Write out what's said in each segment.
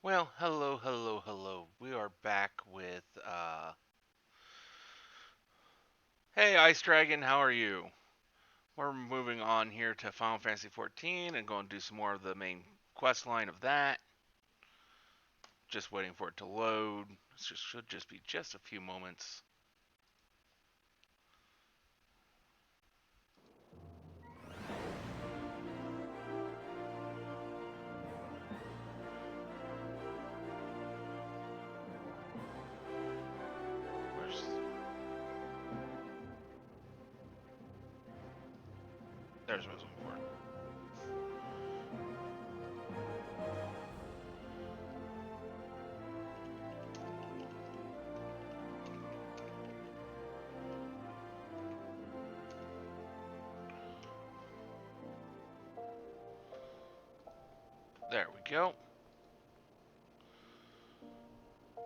Well, hello, hello, hello. We are back with, hey, Ice Dragon, how are you? We're moving on here to Final Fantasy XIV and going to do some more of the main quest line of that. Just waiting for it to load. Should just be just a few moments. Where's. There's what I was looking for. There we go.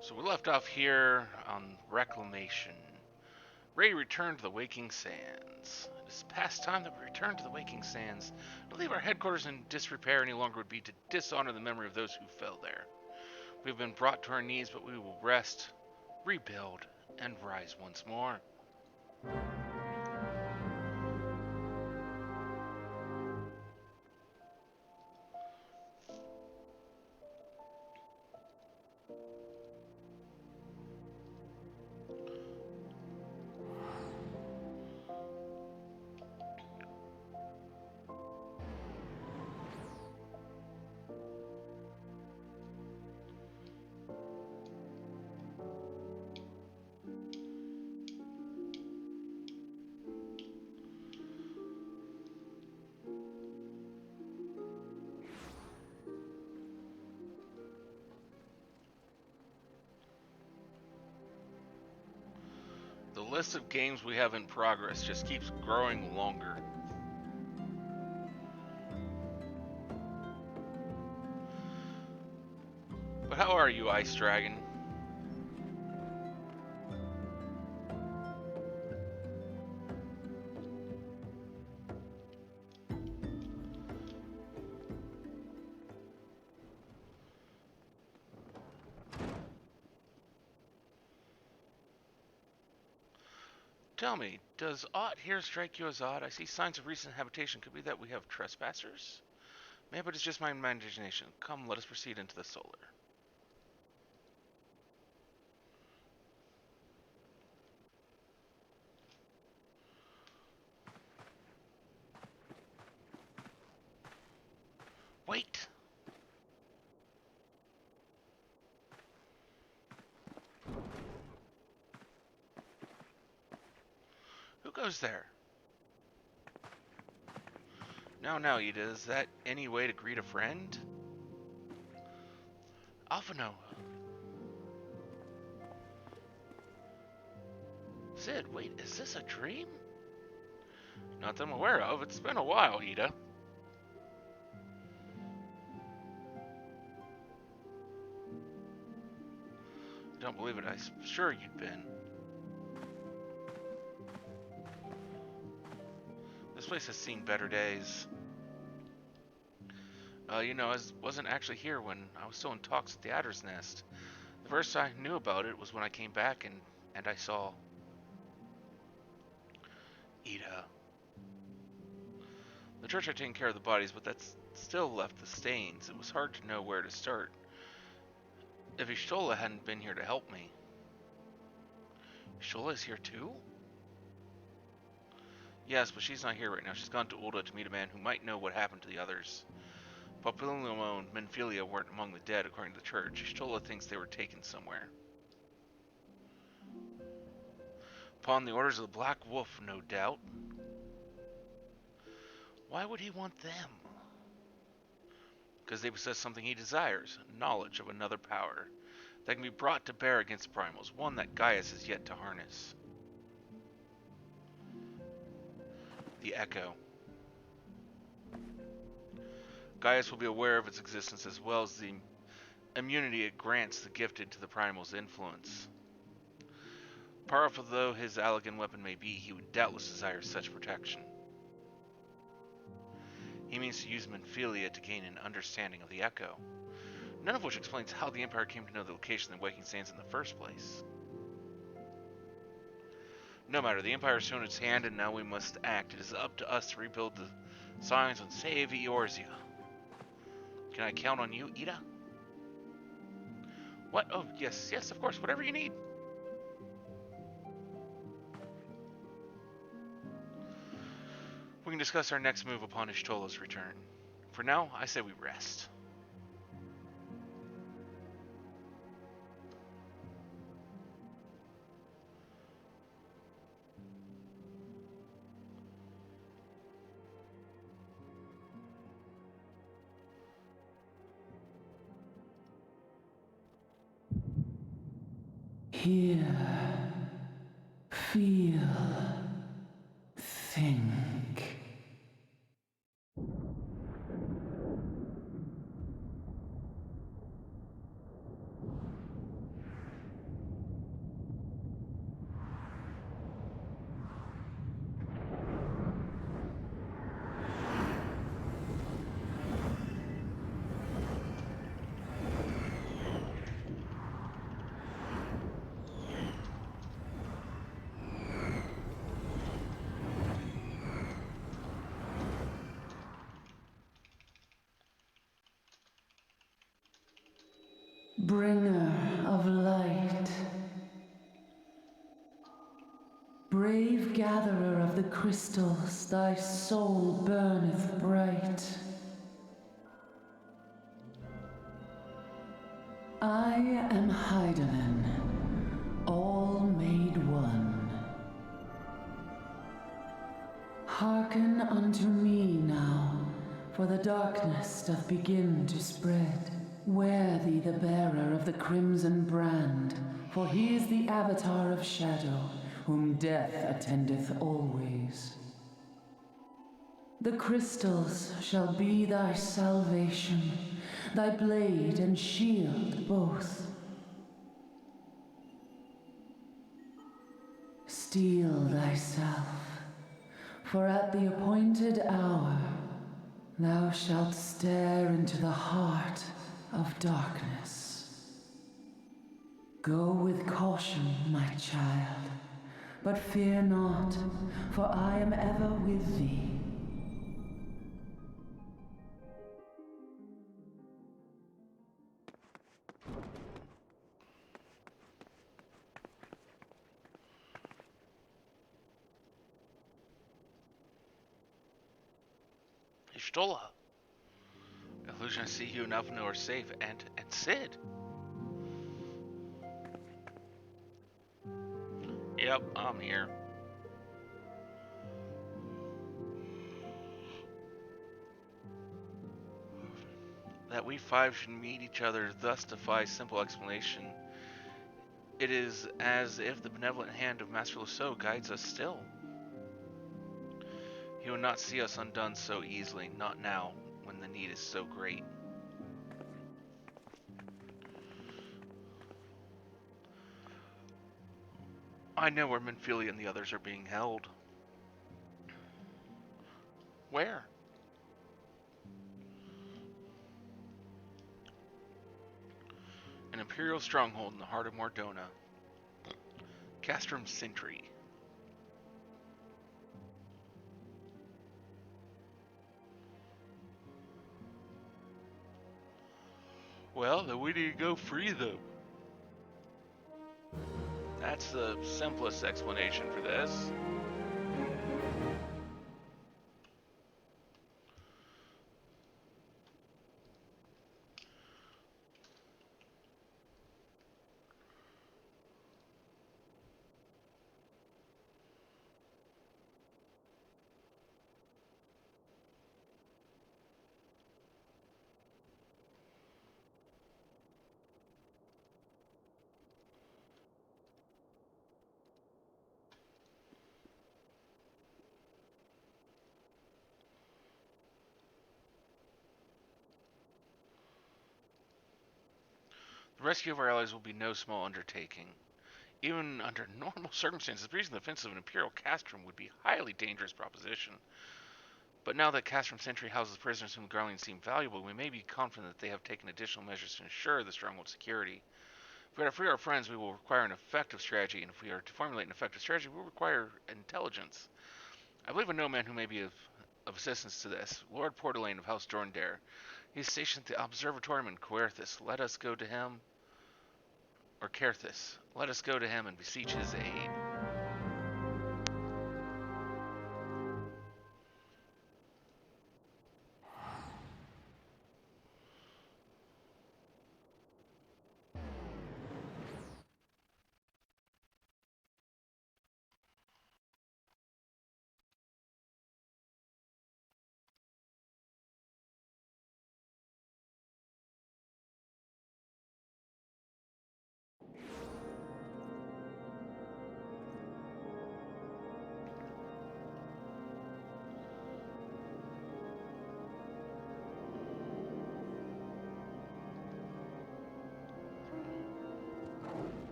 So we left off here on Reclamation. Ray returned to the Waking Sands. It is past time that we return to the Waking Sands. To leave our headquarters in disrepair any longer would be to dishonor the memory of those who fell there. We have been brought to our knees, but we will rest, rebuild, and rise once more. The list of games we have in progress just keeps growing longer. But how are you, Ice Dragon? Tell me, does aught here strike you as odd? I see signs of recent habitation. Could be that we have trespassers? Maybe it's just my imagination. Come, let us proceed into the solar. Wait! Who goes there? No, Ida, is that any way to greet a friend? Alphino. Sid, wait, is this a dream? Not that I'm aware of. It's been a while, Ida. Don't believe it. I'm sure you'd been. This place has seen better days. I wasn't actually here when I was still in talks at the Adder's Nest. The first I knew about it was when I came back and I saw Ida. The church had taken care of the bodies, but that's still left the stains. It was hard to know where to start. If Ishtola hadn't been here to help me. Ishtola is here too? Yes, but she's not here right now. She's gone to Ulda to meet a man who might know what happened to the others. Populino and Menphilia weren't among the dead, according to the church. Ishtola thinks they were taken somewhere. Upon the orders of the Black Wolf, no doubt. Why would he want them? Because they possess something he desires, knowledge of another power that can be brought to bear against primals, one that Gaius has yet to harness. The Echo. Gaius will be aware of its existence as well as the immunity it grants the gifted to the primal's influence. Powerful though his Allagan weapon may be, he would doubtless desire such protection. He means to use Menphilia to gain an understanding of the Echo. none of which explains how the Empire came to know the location of the Waking Sands in the first place. No matter, the Empire has shown its hand, and now we must act. It is up to us to rebuild the signs and save Eorzea. Can I count on you, Ida? What? Oh, yes, yes, of course, whatever you need. We can discuss our next move upon Y'shtola's return. For now, I say we rest. Hear, feel, think. Bringer of light, brave gatherer of the crystals, thy soul burneth bright. I am Hydaelyn, all made one. Hearken unto me now, for the darkness doth begin to spread. Wear thee the bearer of the crimson brand, for he is the avatar of shadow, whom death attendeth always. The crystals shall be thy salvation, thy blade and shield both. Steel thyself, for at the appointed hour thou shalt stare into the heart of darkness. Go with caution, my child, but fear not, for I am ever with thee. Y'shtola. Illusion, I see you and Alphinaud are safe, and Cid. Yep, I'm here. That we five should meet each other thus defies simple explanation. It is as if the benevolent hand of Master Lasseau guides us still. He will not see us undone so easily, not now, when the need is so great. I know where Minfilia and the others are being held. Where? An Imperial stronghold in the heart of Mordona. Castrum Sentry. Well, then we need to go free them. That's the simplest explanation for this. The rescue of our allies will be no small undertaking. Even under normal circumstances, breaching the defenses of an Imperial castrum would be a highly dangerous proposition. But now that Castrum Sentry houses prisoners whom the Garleans seem valuable, we may be confident that they have taken additional measures to ensure the stronghold's security. If we are to free our friends, we will require an effective strategy, and if we are to formulate an effective strategy, we will require intelligence. I believe a man who may be of assistance to this, Lord Portelaine of House Jorndare. He is stationed at the Observatorium in Querthus. Let us go to him, or Caerthus. Let us go to him and beseech his aid.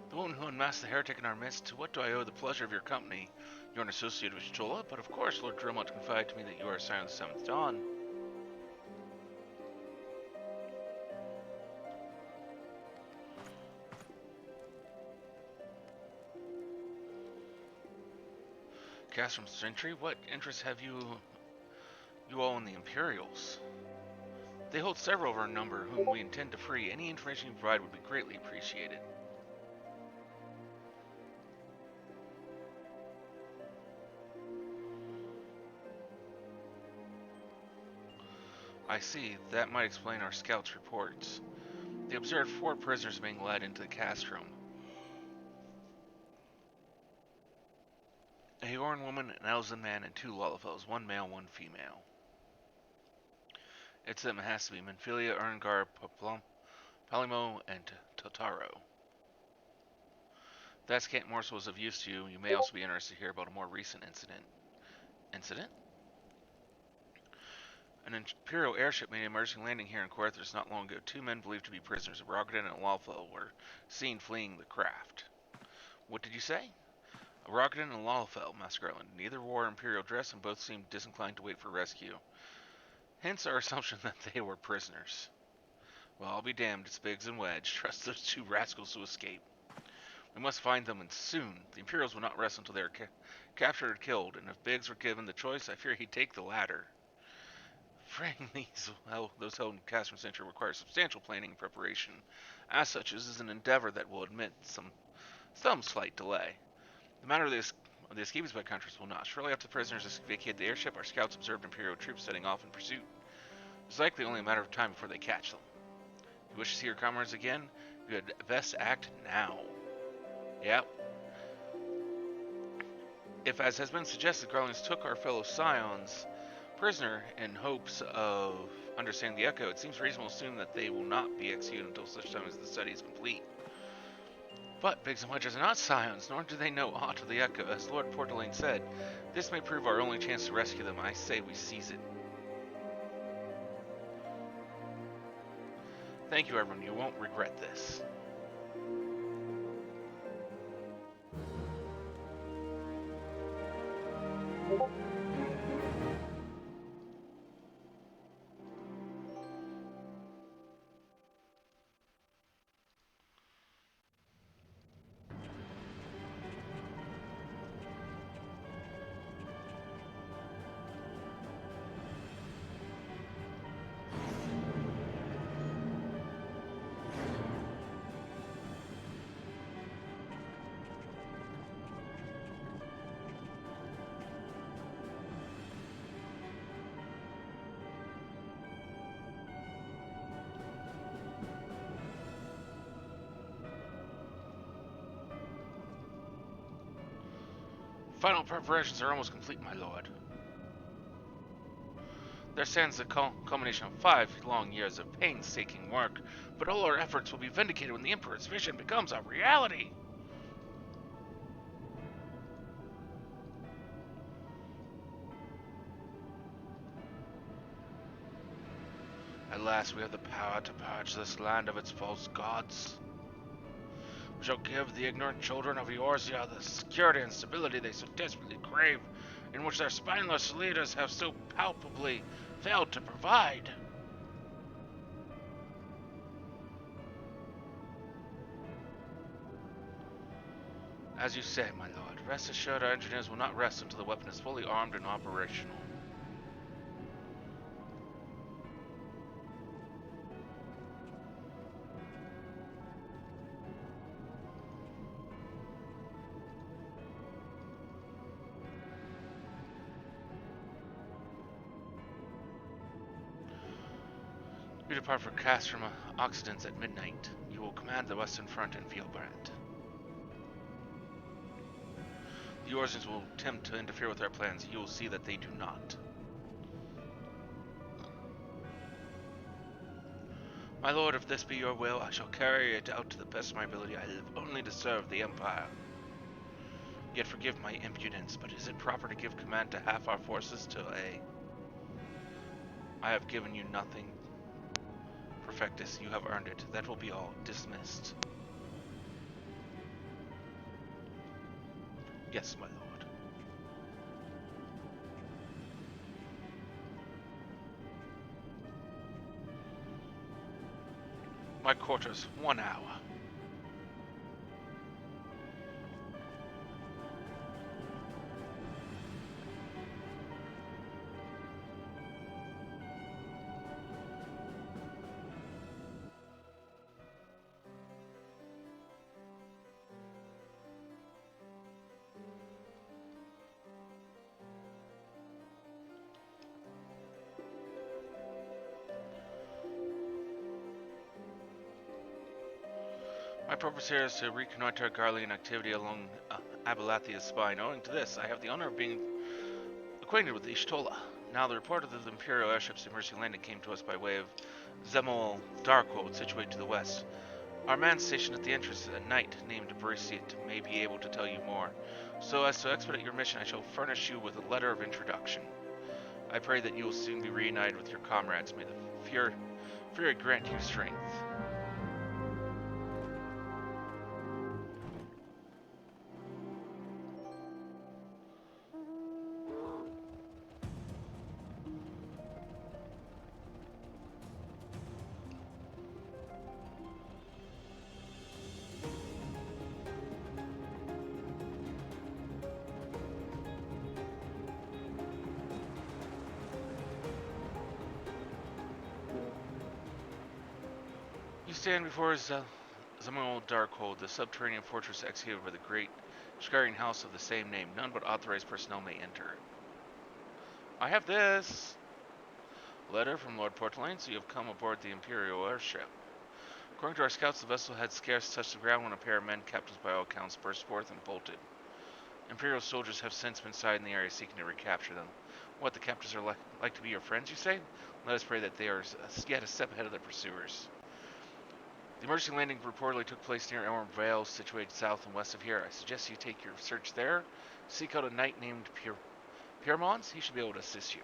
The woman who unmasked the heretic in our midst, to what do I owe the pleasure of your company? You are an associate of Y'shtola, but of course Lord Dromont confided to me that you are a scion of the Seventh Dawn. Castrum Sentry, what interest have you all in the Imperials? They hold several of our number whom we intend to free. Any information you provide would be greatly appreciated. I see. That might explain our scouts' reports. They observed 4 prisoners being led into the castrum. A Hioran woman, an Elzen man, and 2 Lullafels, 1 male, 1 female. It's them, it has to be Minfilia, Erngar, Palimo, and Totaro. If that scant morsel was of use to you, you may also be interested to hear about a more recent incident. Incident? An Imperial airship made an emergency landing here in Querthus not long ago. 2 men believed to be prisoners, a Rogadin and a Lalfell, were seen fleeing the craft. What did you say? A Rogadin and a Lalfell, Master Garland. Neither wore Imperial dress and both seemed disinclined to wait for rescue. Hence our assumption that they were prisoners. Well, I'll be damned, it's Biggs and Wedge. Trust those 2 rascals to escape. We must find them, and soon. The Imperials will not rest until they are captured or killed, and if Biggs were given the choice, I fear he'd take the latter. Freeing those held in Castrum Sentry requires substantial planning and preparation. As such, this is an endeavor that will admit some slight delay. The matter of the escapees by countries will not. Shortly after the prisoners vacated the airship, our scouts observed Imperial troops setting off in pursuit. It's likely only a matter of time before they catch them. If you wish to see your comrades again, you had best act now. Yep. If, as has been suggested, Garlands took our fellow scions prisoner in hopes of understanding the Echo, it seems reasonable to assume that they will not be executed until such time as the study is complete. But Biggs and Wedges are not scions, nor do they know aught of the Echo. As Lord Portelaine said, this may prove our only chance to rescue them. I say we seize it. Thank you, everyone. You won't regret this. Final preparations are almost complete, my lord. There stands the culmination of 5 long years of painstaking work, but all our efforts will be vindicated when the Emperor's vision becomes a reality. At last we have the power to purge this land of its false gods. We shall give the ignorant children of Eorzea the security and stability they so desperately crave, in which their spineless leaders have so palpably failed to provide. As you say, my lord, rest assured our engineers will not rest until the weapon is fully armed and operational. You depart for Castrum Occidents at midnight. You will command the Western Front in Fielbrand. The Eorzeans will attempt to interfere with our plans. You will see that they do not. My lord, if this be your will, I shall carry it out to the best of my ability. I live only to serve the Empire. Yet forgive my impudence, but is it proper to give command to half our forces to a... I have given you nothing. Perfectus, you have earned it. That will be all. Dismissed. Yes, my lord. My quarters, 1 hour. My purpose here is to reconnoiter Garlean activity along Abelathia's spine. Owing to this, I have the honor of being acquainted with Y'shtola. Now, the report of the Imperial airships in Mercy Landing came to us by way of Zemul Darkhold, situated to the west. Our man stationed at the entrance at night, named Barisiat, may be able to tell you more. So, as to expedite your mission, I shall furnish you with a letter of introduction. I pray that you will soon be reunited with your comrades. May the Fury grant you strength. You stand before Zemul Darkhold, the subterranean fortress executed by the great Shkarian house of the same name. None but authorized personnel may enter. I have this letter from Lord Portelaine, so you have come aboard the Imperial airship. According to our scouts, the vessel had scarce touched the ground when a pair of men, captains by all accounts, burst forth and bolted. Imperial soldiers have since been sighted in the area seeking to recapture them. What, the captors are like to be your friends, you say? Let us pray that they are yet a step ahead of their pursuers. The emergency landing reportedly took place near Elm Vale, situated south and west of here. I suggest you take your search there. Seek out a knight named Piermons. He should be able to assist you.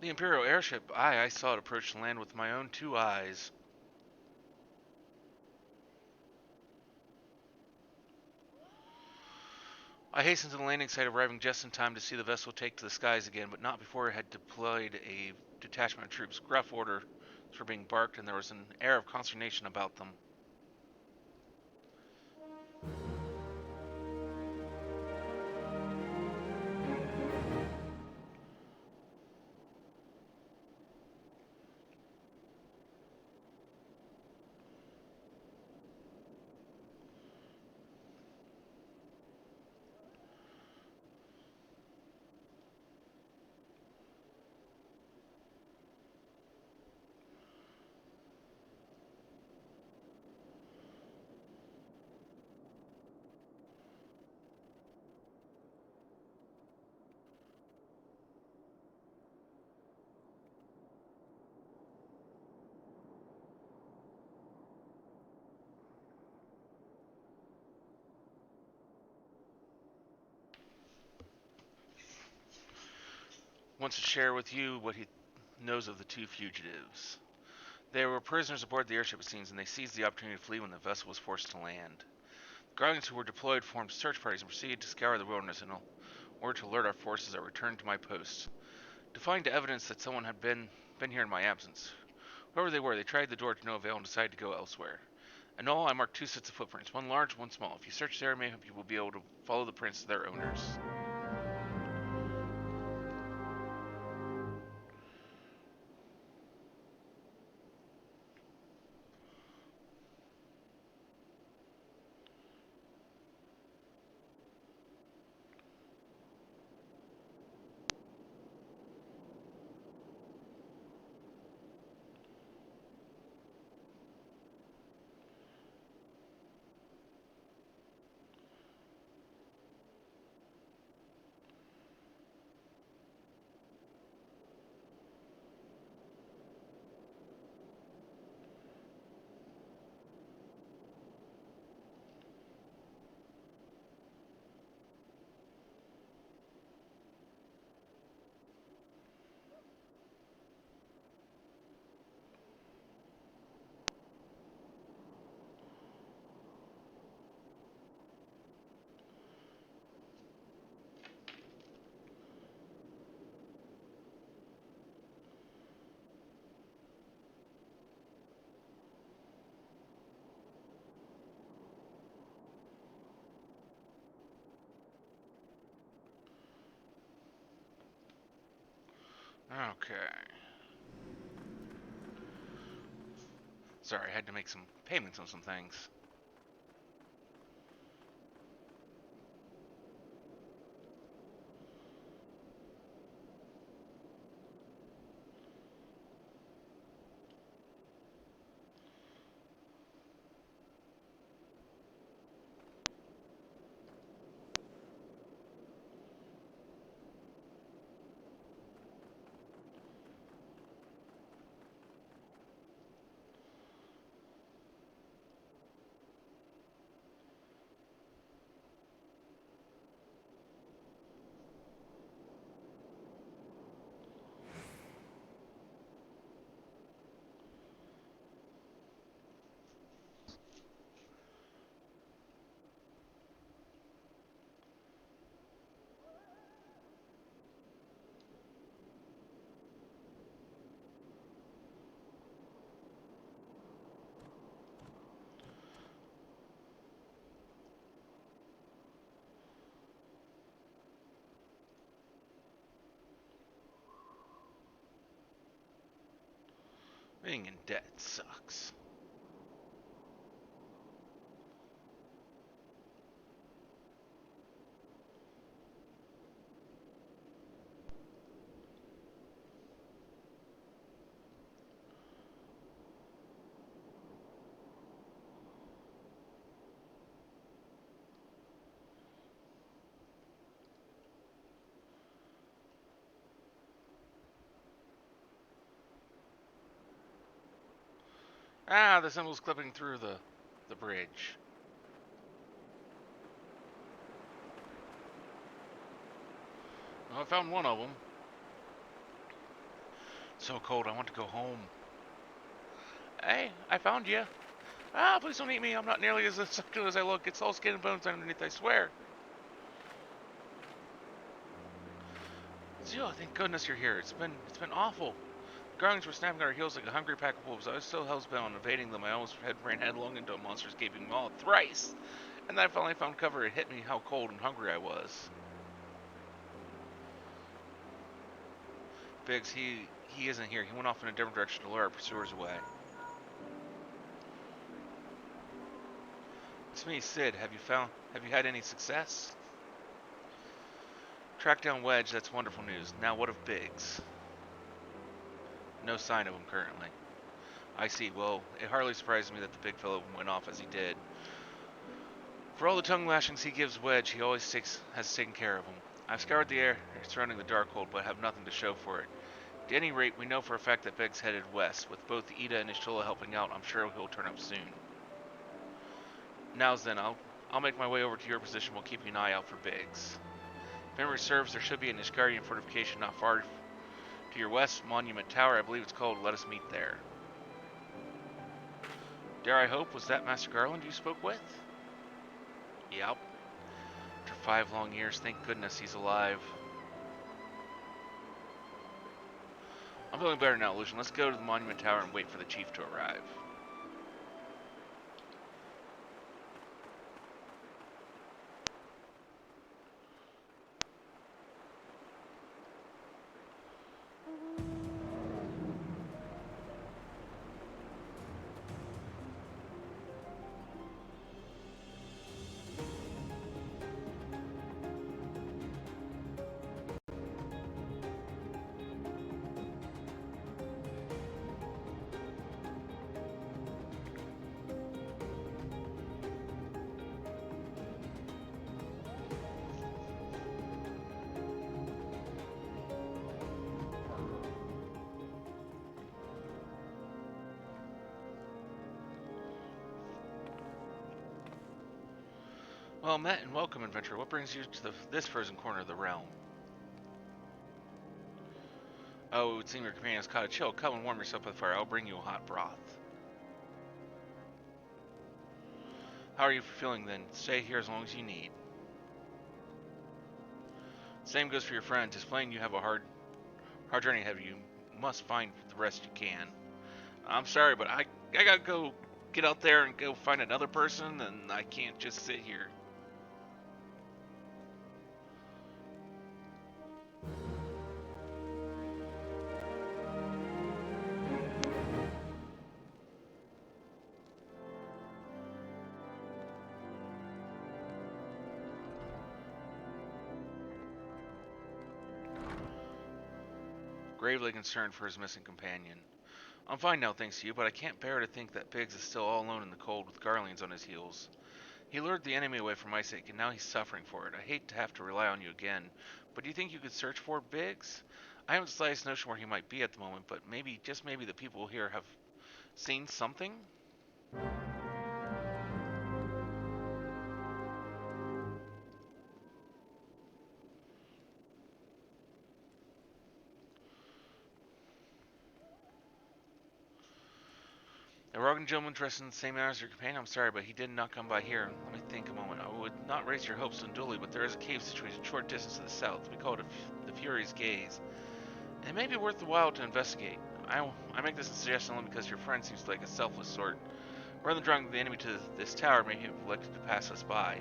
The Imperial airship, I saw it approach the land with my own 2 eyes. I hastened to the landing site, arriving just in time to see the vessel take to the skies again, but not before it had deployed a detachment of troops. Gruff orders were being barked, and there was an air of consternation about them. Wants to share with you what he knows of the 2 fugitives. They were prisoners aboard the airship, it seems, and they seized the opportunity to flee when the vessel was forced to land. Guardians who were deployed formed search parties and proceeded to scour the wilderness in order to alert our forces. I returned to my post to find evidence that someone had been here in my absence. Whoever they were, they tried the door to no avail and decided to go elsewhere. In all, I marked 2 sets of footprints, one large, one small. If you search the area, maybe you will be able to follow the prints to their owners. Okay. Sorry, I had to make some payments on some things. Being in debt sucks. Ah, the symbol's clipping through the bridge. Well, I found one of them. So cold, I want to go home. Hey, I found you. Ah, please don't eat me. I'm not nearly as good as I look. It's all skin and bones underneath, I swear. Zio, thank goodness you're here. It's been awful. The Garlings were snapping at our heels like a hungry pack of wolves. I was so hellbent on evading them, I almost ran headlong into a monster's gaping maw thrice. And then I finally found cover. It hit me how cold and hungry I was. Biggs, he isn't here. He went off in a different direction to lure our pursuers away. It's me, Sid. Have you had any success? Tracked down Wedge, that's wonderful news. Now what of Biggs? No sign of him currently. I see. Well, it hardly surprises me that the big fellow went off as he did. For all the tongue lashings he gives Wedge, he always has taken care of him. I've scoured the air surrounding the Darkhold, but have nothing to show for it. At any rate, we know for a fact that Biggs headed west. With both Ida and Ishtola helping out, I'm sure he'll turn up soon. Now's then, I'll make my way over to your position while keeping an eye out for Biggs. If memory serves, there should be an Ishgarian fortification not far to your west, Monument Tower, I believe it's called. Let us meet there. Dare I hope, was that Master Garland you spoke with? Yep. After 5 long years, thank goodness he's alive. I'm feeling better now, Lucian. Let's go to the Monument Tower and wait for the chief to arrive. Well met and welcome, adventurer. What brings you to this frozen corner of the realm? Oh, it would seem your companions caught a chill. Come and warm yourself by the fire. I'll bring you a hot broth. How are you feeling then? Stay here as long as you need. Same goes for your friends. It's plain you have a hard journey ahead of you. You must find the rest you can. I'm sorry, but I gotta go get out there and go find another person, and I can't just sit here. Gravely concerned for his missing companion. I'm fine now, thanks to you, but I can't bear to think that Biggs is still all alone in the cold with Garleans on his heels. He lured the enemy away from Ice Age, and now he's suffering for it. I hate to have to rely on you again, but do you think you could search for Biggs? I haven't the slightest notion where he might be at the moment, but maybe, just maybe, the people here have seen something? A Rogan gentleman dressed in the same manner as your companion? I'm sorry, but he did not come by here. Let me think a moment. I would not raise your hopes unduly, but there is a cave situated a short distance to the south. We call it the Fury's Gaze. It may be worth the while to investigate. I make this a suggestion only because your friend seems like a selfless sort. Rather than drawing the enemy to this tower, maybe he have elected to pass us by.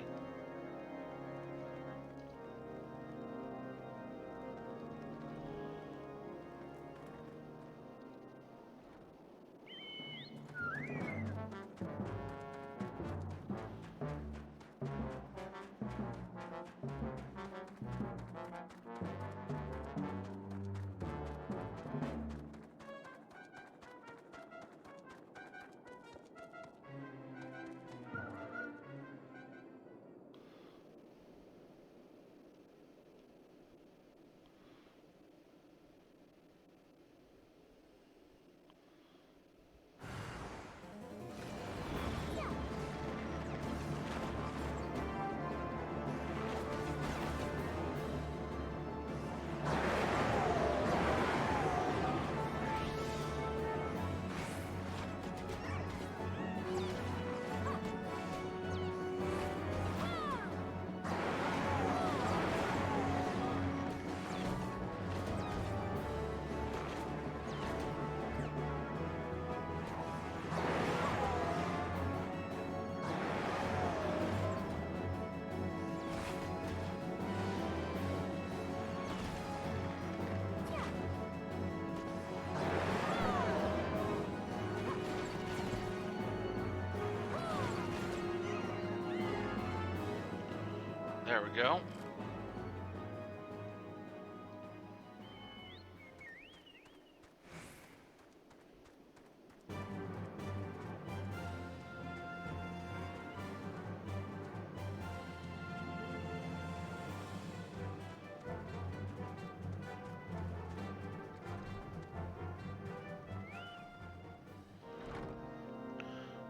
There we go.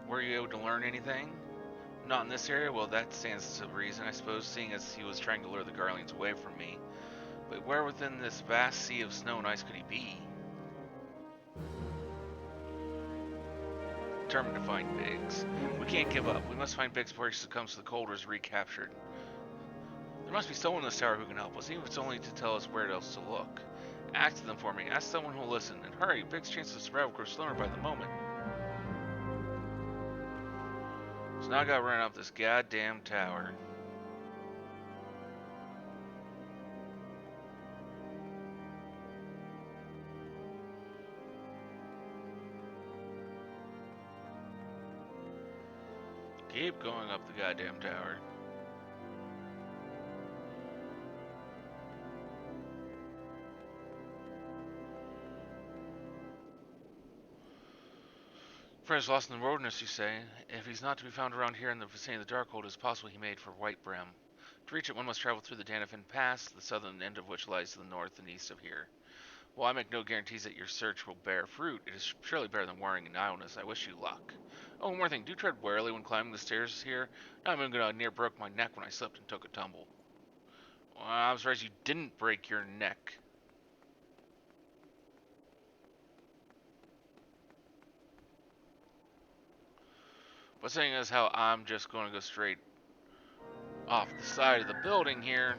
Were you able to learn anything? Not in this area? Well, that stands to reason, I suppose, seeing as he was trying to lure the Garleans away from me. But where within this vast sea of snow and ice could he be? Determined to find Biggs. We can't give up. We must find Biggs before he succumbs to the cold or is recaptured. There must be someone in this tower who can help us, even if it's only to tell us where else to look. Ask them for me. Ask someone who'll listen. And hurry, Biggs' chances of survival grow slimmer by the moment. So now I gotta run up this goddamn tower. Keep going up the goddamn tower. Friend is lost in the wilderness, you say. If he's not to be found around here in the vicinity of the Darkhold, it is possible he made for Whitebrim. To reach it, one must travel through the Danafin Pass, the southern end of which lies to the north and east of here. While I make no guarantees that your search will bear fruit, it is surely better than worrying in idleness. I wish you luck. Oh, one more thing. Do tread warily when climbing the stairs here. Not even gonna near broke my neck when I slipped and took a tumble. Well, I'm surprised you didn't break your neck. But saying as how I'm just going to go straight off the side of the building here.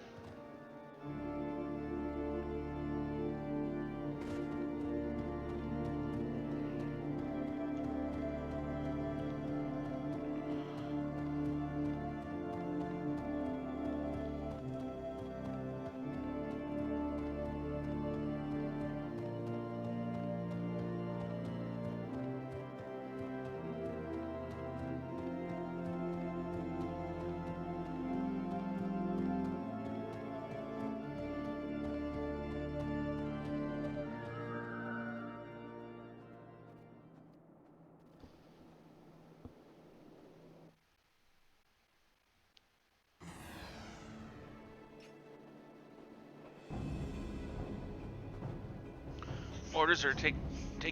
Orders are take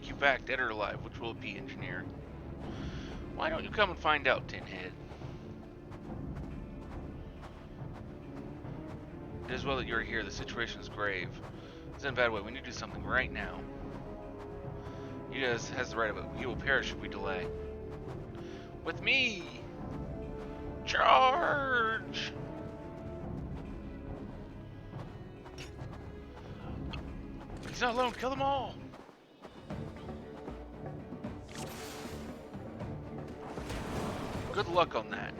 you back, dead or alive. Which will it be, engineer? Why don't you come and find out, Tinhead? It is well that you're here. The situation is grave. It's in a bad way. We need to do something right now. You guys has the right of it. You will perish if we delay. With me! Charge! He's not alone. Kill them all! Good luck on that.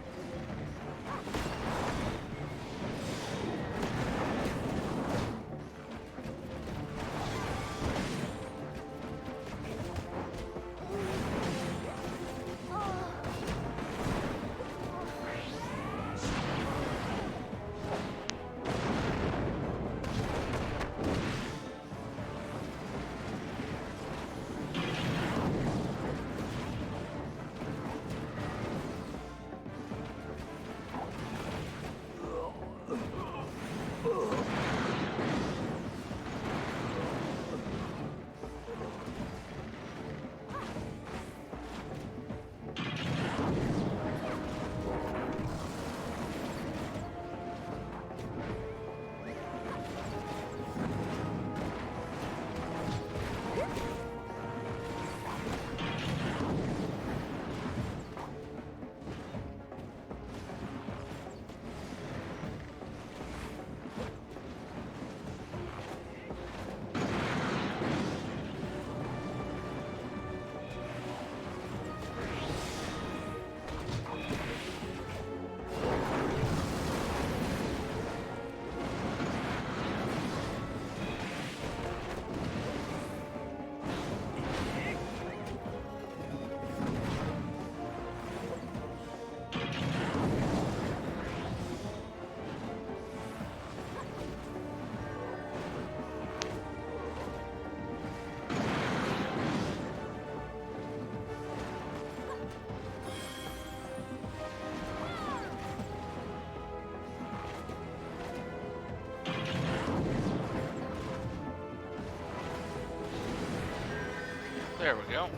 There we go.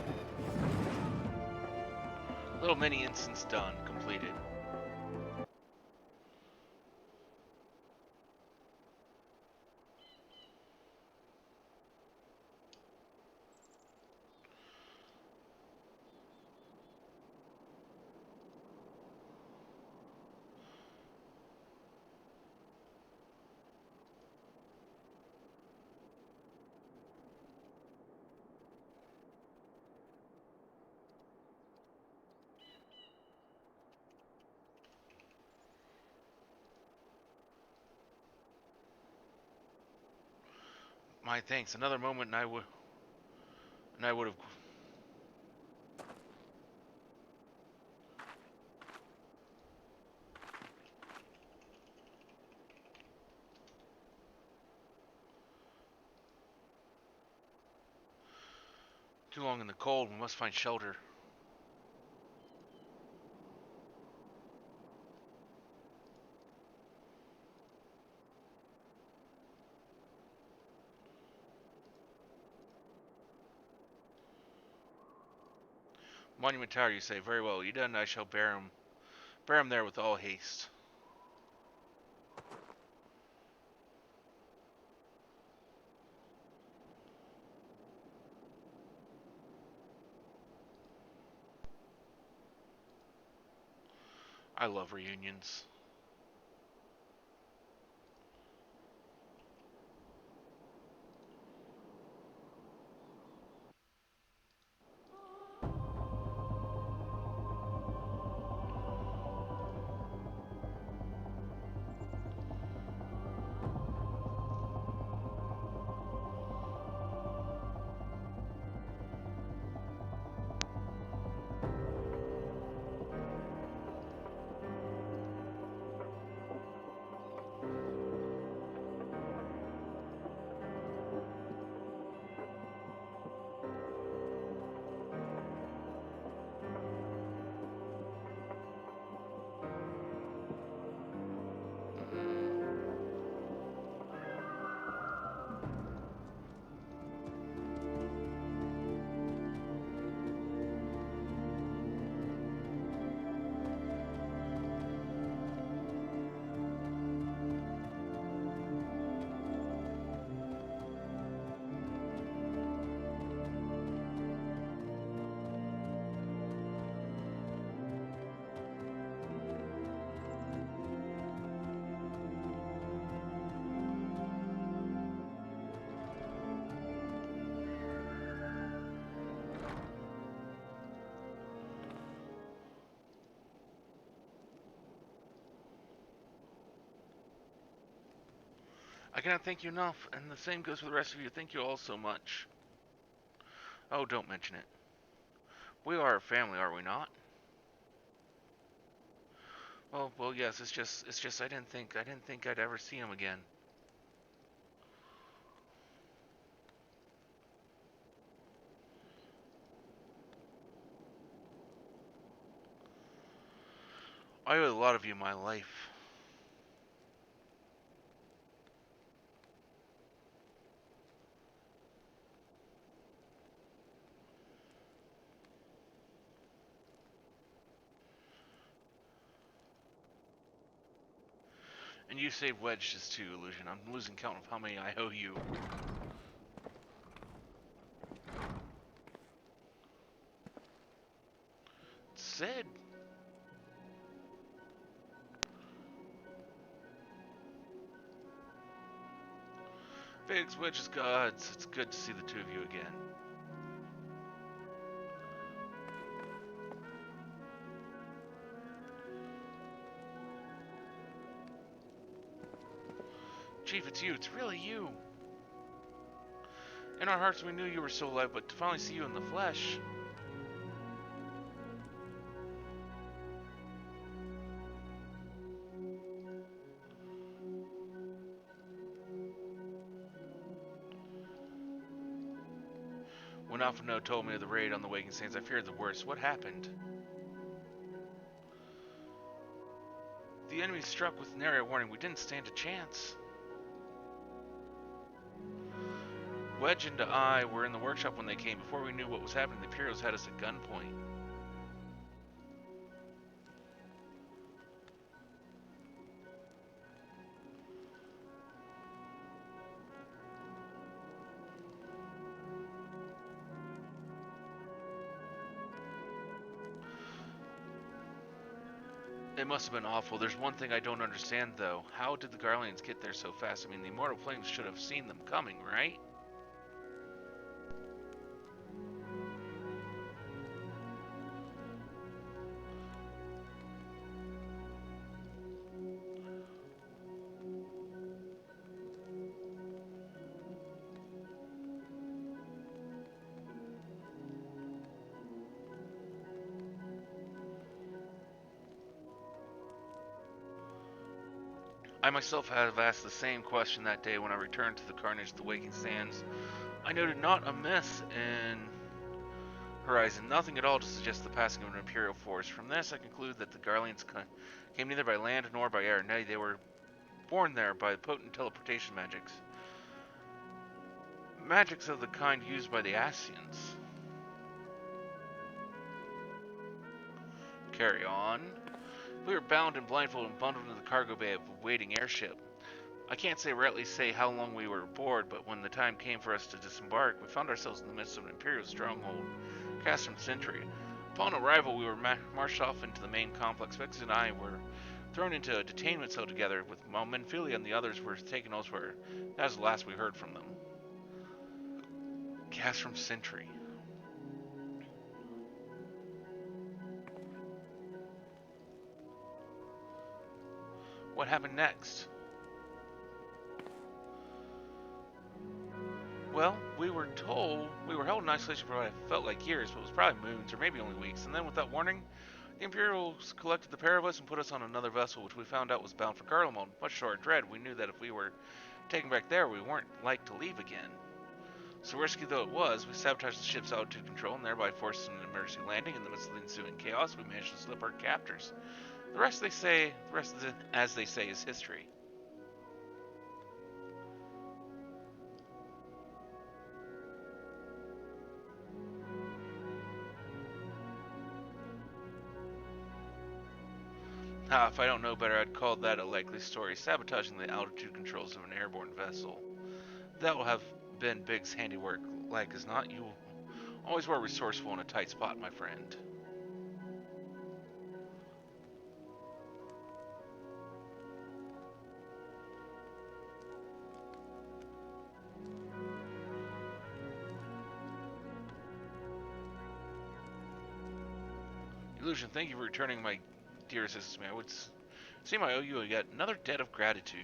Little mini instance done, completed. My thanks. Another moment and I would have. Too long in the cold. We must find shelter. Monument Tower, you say. Very well. You done. I shall bear him there with all haste. I love reunions. I cannot thank you enough, and the same goes for the rest of you. Thank you all so much. Oh, don't mention it. We are a family, are we not? Well, yes. It's just I didn't think I'd ever see him again. I owe a lot of you my life. And you saved Wedges too, Illusion. I'm losing count of how many I owe you. Sid. Figs, Wedges, gods. It's good to see the two of you again. Chief, it's you. It's really you. In our hearts, we knew you were so alive, but to finally see you in the flesh. When Alphino told me of the raid on the Waking Sands, I feared the worst. What happened? The enemy struck with an area warning. We didn't stand a chance. Wedge and I were in the workshop when they came. Before we knew what was happening, the Imperials had us at gunpoint. It must have been awful. There's one thing I don't understand, though. How did the Garleans get there so fast? I mean, the Immortal Flames should have seen them coming, right? I myself have asked the same question that day when I returned to the carnage of the Waking Sands. I noted not a myth in horizon, nothing at all to suggest the passing of an Imperial force. From this, I conclude that the Garleans came neither by land nor by air. Nay, they were born there by potent teleportation magics. Magics of the kind used by the Ascians. Carry on. We were bound and blindfolded and bundled into the cargo bay of a waiting airship. I can't rightly say how long we were aboard, but when the time came for us to disembark, we found ourselves in the midst of an Imperial stronghold, Castrum Sentry. Upon arrival, we were marched off into the main complex. Vex and I were thrown into a detainment cell together, with Menphilia and the others were taken elsewhere. That was the last we heard from them. Castrum Sentry. What happened next? Well, we were held in isolation for what felt like years, but it was probably moons or maybe only weeks. And then, without warning, the Imperials collected the pair of us and put us on another vessel, which we found out was bound for Garlemald. Much to our dread, we knew that if we were taken back there, we weren't like to leave again. So risky though it was, we sabotaged the ship's altitude control and thereby forced an emergency landing. In the midst of the ensuing chaos, we managed to slip our captors. The rest, as they say, is history. If I don't know better, I'd call that a likely story, sabotaging the altitude controls of an airborne vessel. That will have been Big's handiwork, like as not. You always were resourceful in a tight spot, my friend. Illusion, thank you for returning my dear assistance, man. I would seem I owe you yet another debt of gratitude.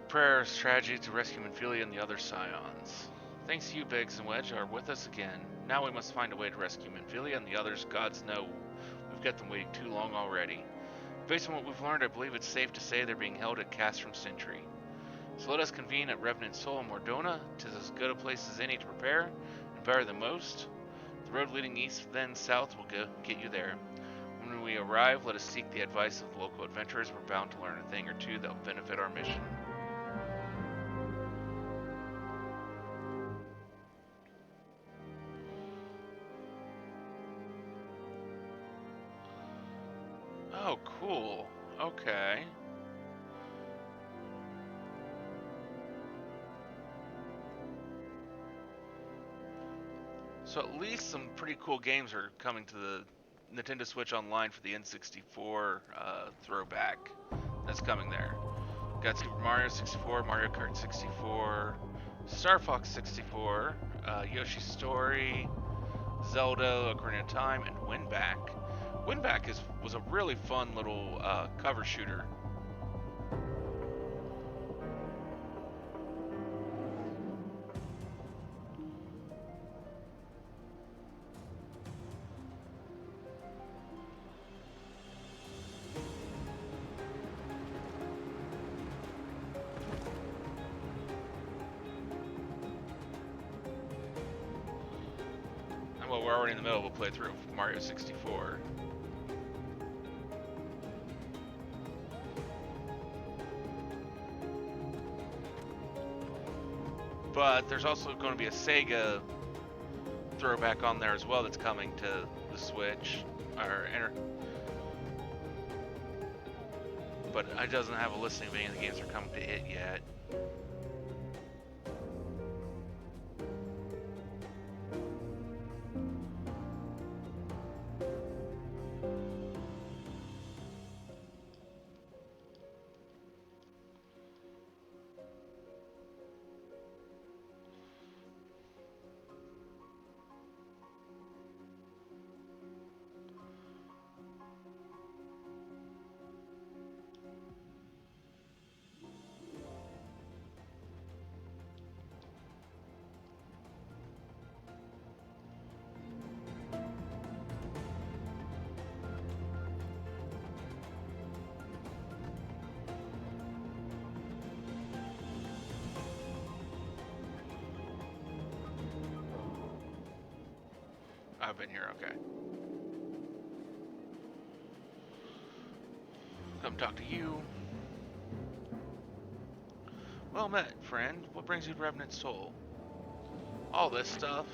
Prayer's tragedy to rescue Menphilia and the other Scions. Thanks to you, Biggs and Wedge are with us again. Now we must find a way to rescue Menphilia and the others. Gods know we've got them waiting too long already. Based on what we've learned, I believe it's safe to say they're being held at Castrum Sentry. So let us convene at Revenant Soul in Mordona. 'Tis as good a place as any to prepare, and better than most. The road leading east, then south, will get you there. When we arrive, let us seek the advice of the local adventurers. We're bound to learn a thing or two that will benefit our mission. Oh, cool. Okay. So at least some pretty cool games are coming to the Nintendo Switch Online for the N64 throwback. That's coming there. Got Super Mario 64, Mario Kart 64, Star Fox 64, Yoshi's Story, Zelda, Ocarina of Time, and Winback. Winback was a really fun little cover shooter. Well, we're already in the middle of a playthrough of Mario 64. But there's also going to be a Sega throwback on there as well that's coming to the Switch. But it doesn't have a listing of any of the games that are coming to it yet. I've been here, okay. Come talk to you. Well met, friend. What brings you to Revenant's Toll? All this stuff.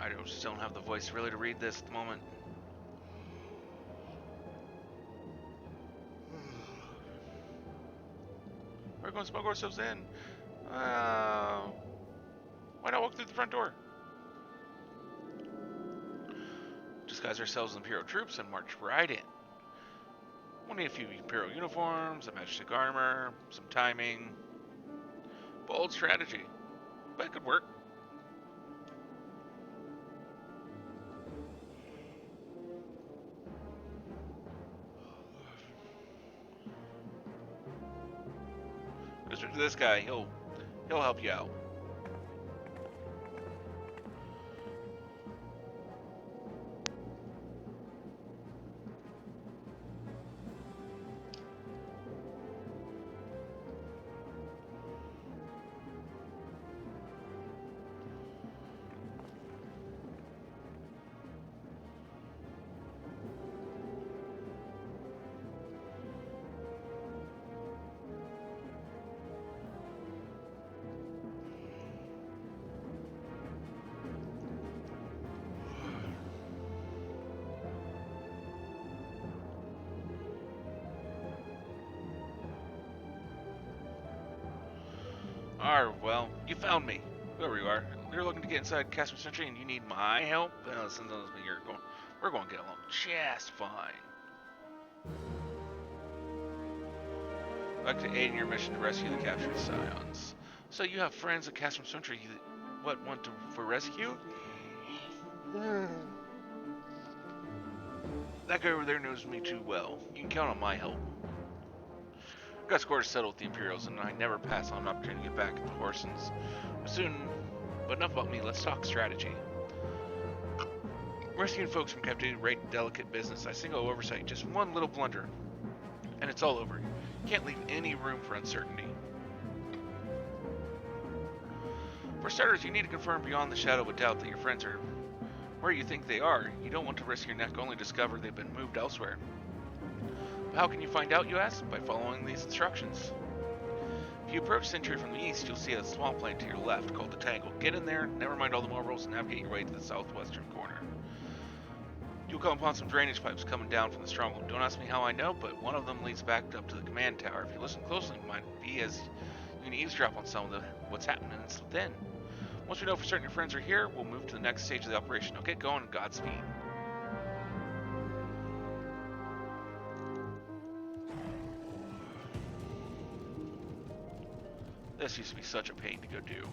I just don't have the voice really to read this at the moment. We're going to smoke ourselves in. Why not walk through the front door? Disguise ourselves as Imperial troops and march right in. We'll need a few Imperial uniforms, a majestic armor, some timing. Bold strategy, but it could work. Go straight to this guy. He'll help you out. Well, you found me. Whoever you are. You're looking to get inside Casper Century and you need my help? We're going to get along just fine. I'd like to aid in your mission to rescue the captured Scions. So you have friends at Casper Century that want for rescue? That guy over there knows me too well. You can count on my help. I've got scores settled with the Imperials, and I never pass on an opportunity to get back at the Horsens. But enough about me, let's talk strategy. Rescuing folks from captivity is a delicate business. I single oversight, just one little blunder, and it's all over. You can't leave any room for uncertainty. For starters, you need to confirm beyond the shadow of a doubt that your friends are where you think they are. You don't want to risk your neck only to discover they've been moved elsewhere. But how can you find out, you ask? By following these instructions. If you approach Century from the east, you'll see a small plane to your left called the Tangle. Get in there, never mind all the marbles, and navigate your way to the southwestern corner. You'll come upon some drainage pipes coming down from the stronghold. Don't ask me how I know, but one of them leads back up to the command tower. If you listen closely, it might be as you can eavesdrop on some of what's happening within. Once we know for certain your friends are here, we'll move to the next stage of the operation. Now get going and Godspeed. This used to be such a pain to go do.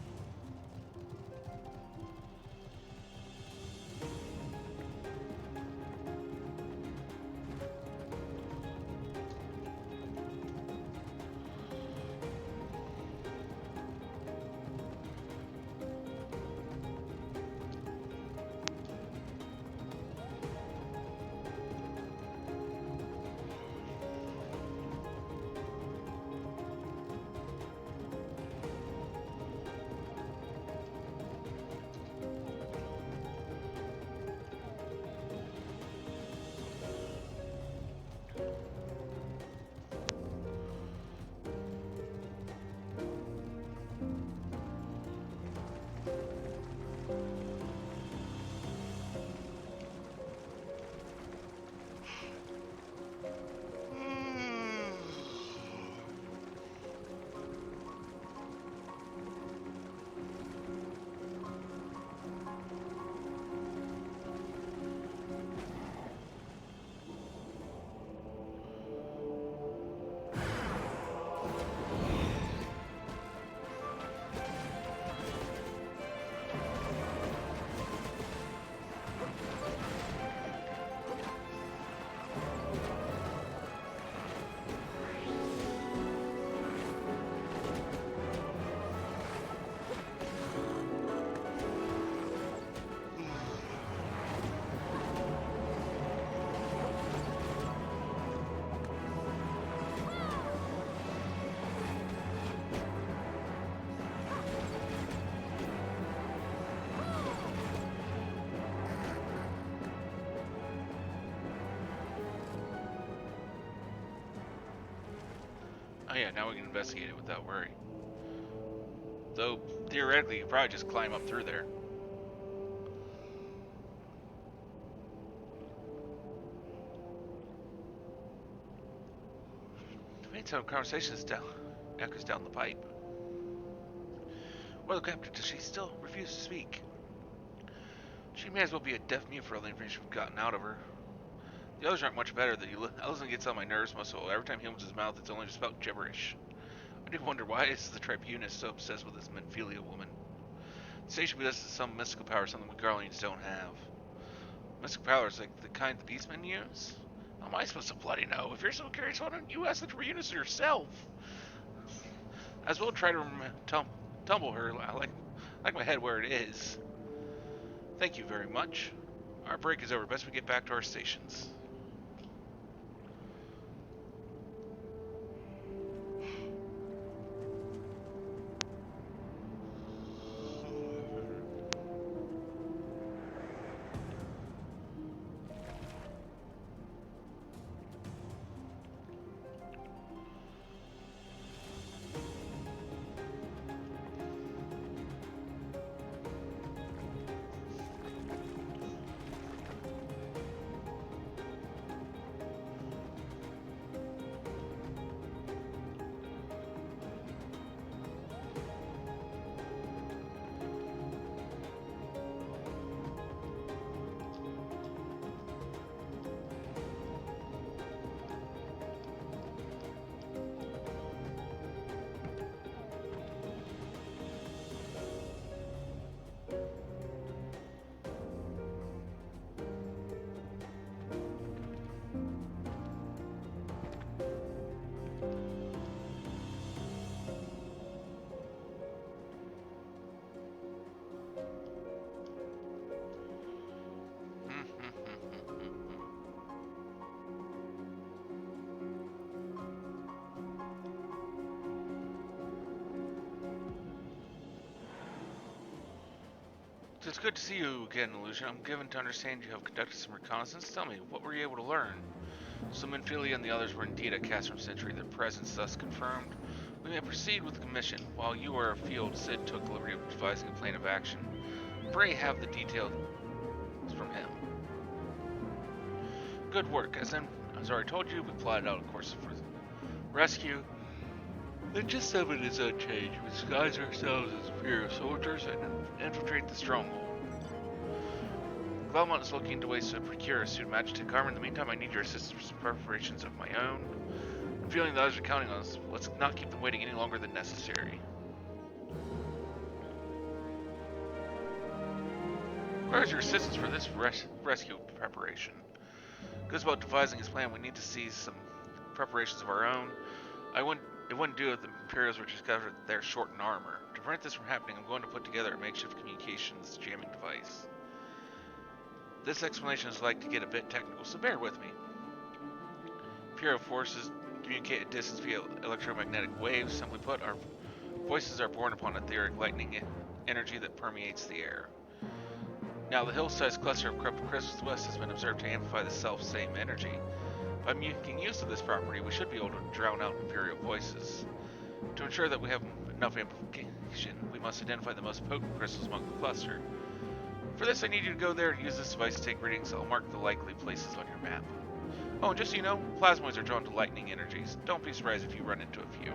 Oh yeah, now we can investigate it without worry. Though, theoretically, you could probably just climb up through there. The main tone of conversation echoes down the pipe. Well, Captain, does she still refuse to speak? She may as well be a deaf mute for all the information we've gotten out of her. The others aren't much better. Ellison gets on my nerves most of all. Every time he opens his mouth, it's only just about gibberish. I do wonder why is the Tribunus so obsessed with this Menphelia woman. The station possesses some mystical power, something we Garleans don't have. Mystical power is like the kind the beastmen use? How am I supposed to bloody know? If you're so curious, why don't you ask the Tribunus yourself? As well try to tumble her. I like my head where it is. Thank you very much. Our break is over. Best we get back to our stations. It's good to see you again, Illusion. I'm given to understand you have conducted some reconnaissance. Tell me, what were you able to learn? So Menphelia and the others were indeed at Castrum Century, their presence thus confirmed. We may proceed with the commission. While you were afield, Sid took the liberty of devising a plan of action. Pray have the details from him. Good work. As I already told you, we plotted out a course for rescue. The gist of it is unchanged. We disguise ourselves as Imperial soldiers and infiltrate the stronghold. Valmont is looking into ways to procure a suit of Magitech armor. In the meantime, I need your assistance for some preparations of my own. I'm feeling the others are counting on us. Let's not keep them waiting any longer than necessary. Where is your assistance for this rescue preparation? Goes about devising his plan. We need to see some preparations of our own. It wouldn't do if the Imperials were discovered that they're short in armor. To prevent this from happening, I'm going to put together a makeshift communications jamming device. This explanation is like to get a bit technical, so bear with me. Imperial forces communicate at distance via electromagnetic waves. Simply put, our voices are born upon etheric lightning energy that permeates the air. Now, the hill-sized cluster of corrupted crystals west has been observed to amplify the self-same energy. By making use of this property, we should be able to drown out Imperial voices. To ensure that we have enough amplification, we must identify the most potent crystals among the cluster. For this, I need you to go there and use this device to take readings. I'll mark the likely places on your map. Oh, and just so you know, plasmoids are drawn to lightning energies. Don't be surprised if you run into a few.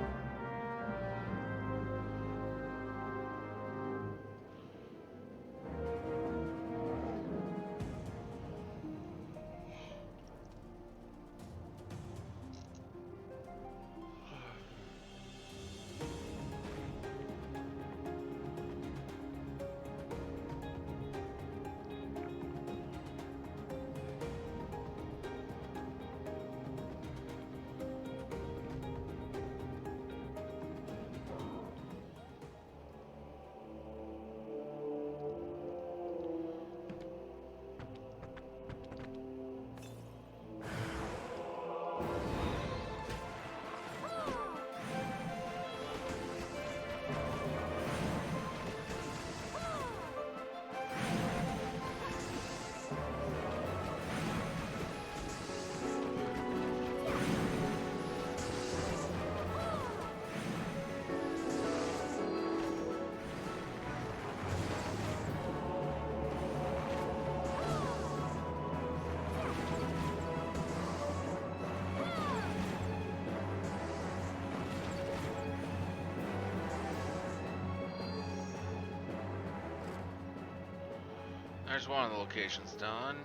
There's one of the locations done.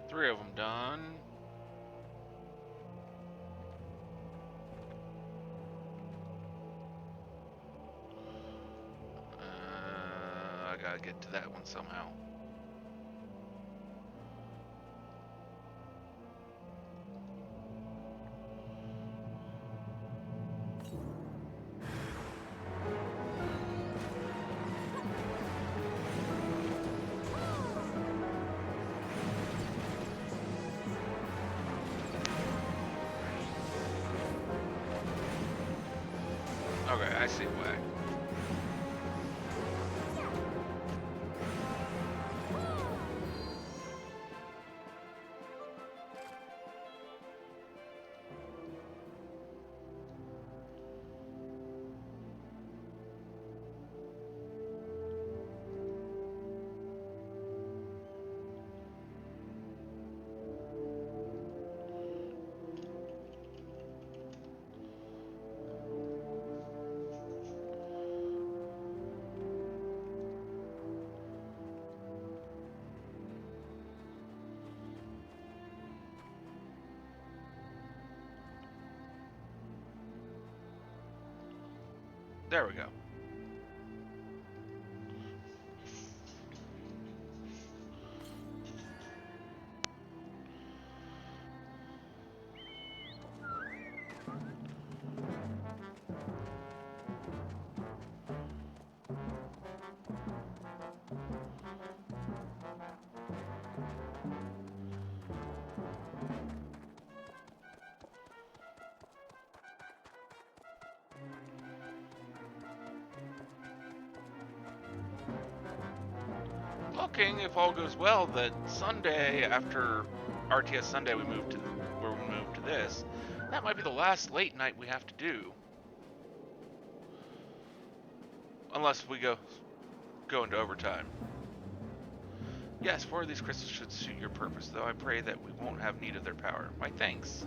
Three of them done. I gotta get to that one somehow. Okay, I see why. There we go. looking, if all goes well, that Sunday after RTS Sunday we move to this. That might be the last late night we have to do, unless we go into overtime. Yes, 4 of these crystals should suit your purpose, though I pray that we won't have need of their power. Why, thanks.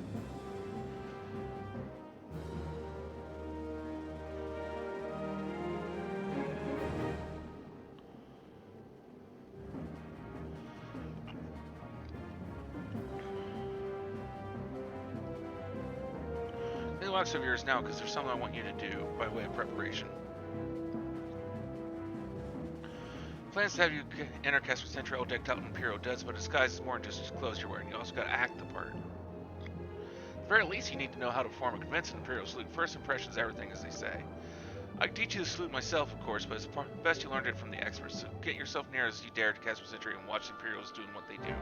Lots of yours now, because there's something I want you to do by way of preparation. Plans to have you enter Casper Central decked out in Imperial Duds, but disguise is more than just clothes you're wearing. You also gotta act the part. At the very least, you need to know how to form a convincing Imperial salute. First impressions, everything, as they say. I can teach you the salute myself, of course, but it's best you learned it from the experts. So get yourself near as you dare to Casper Century and watch the Imperials doing what they do.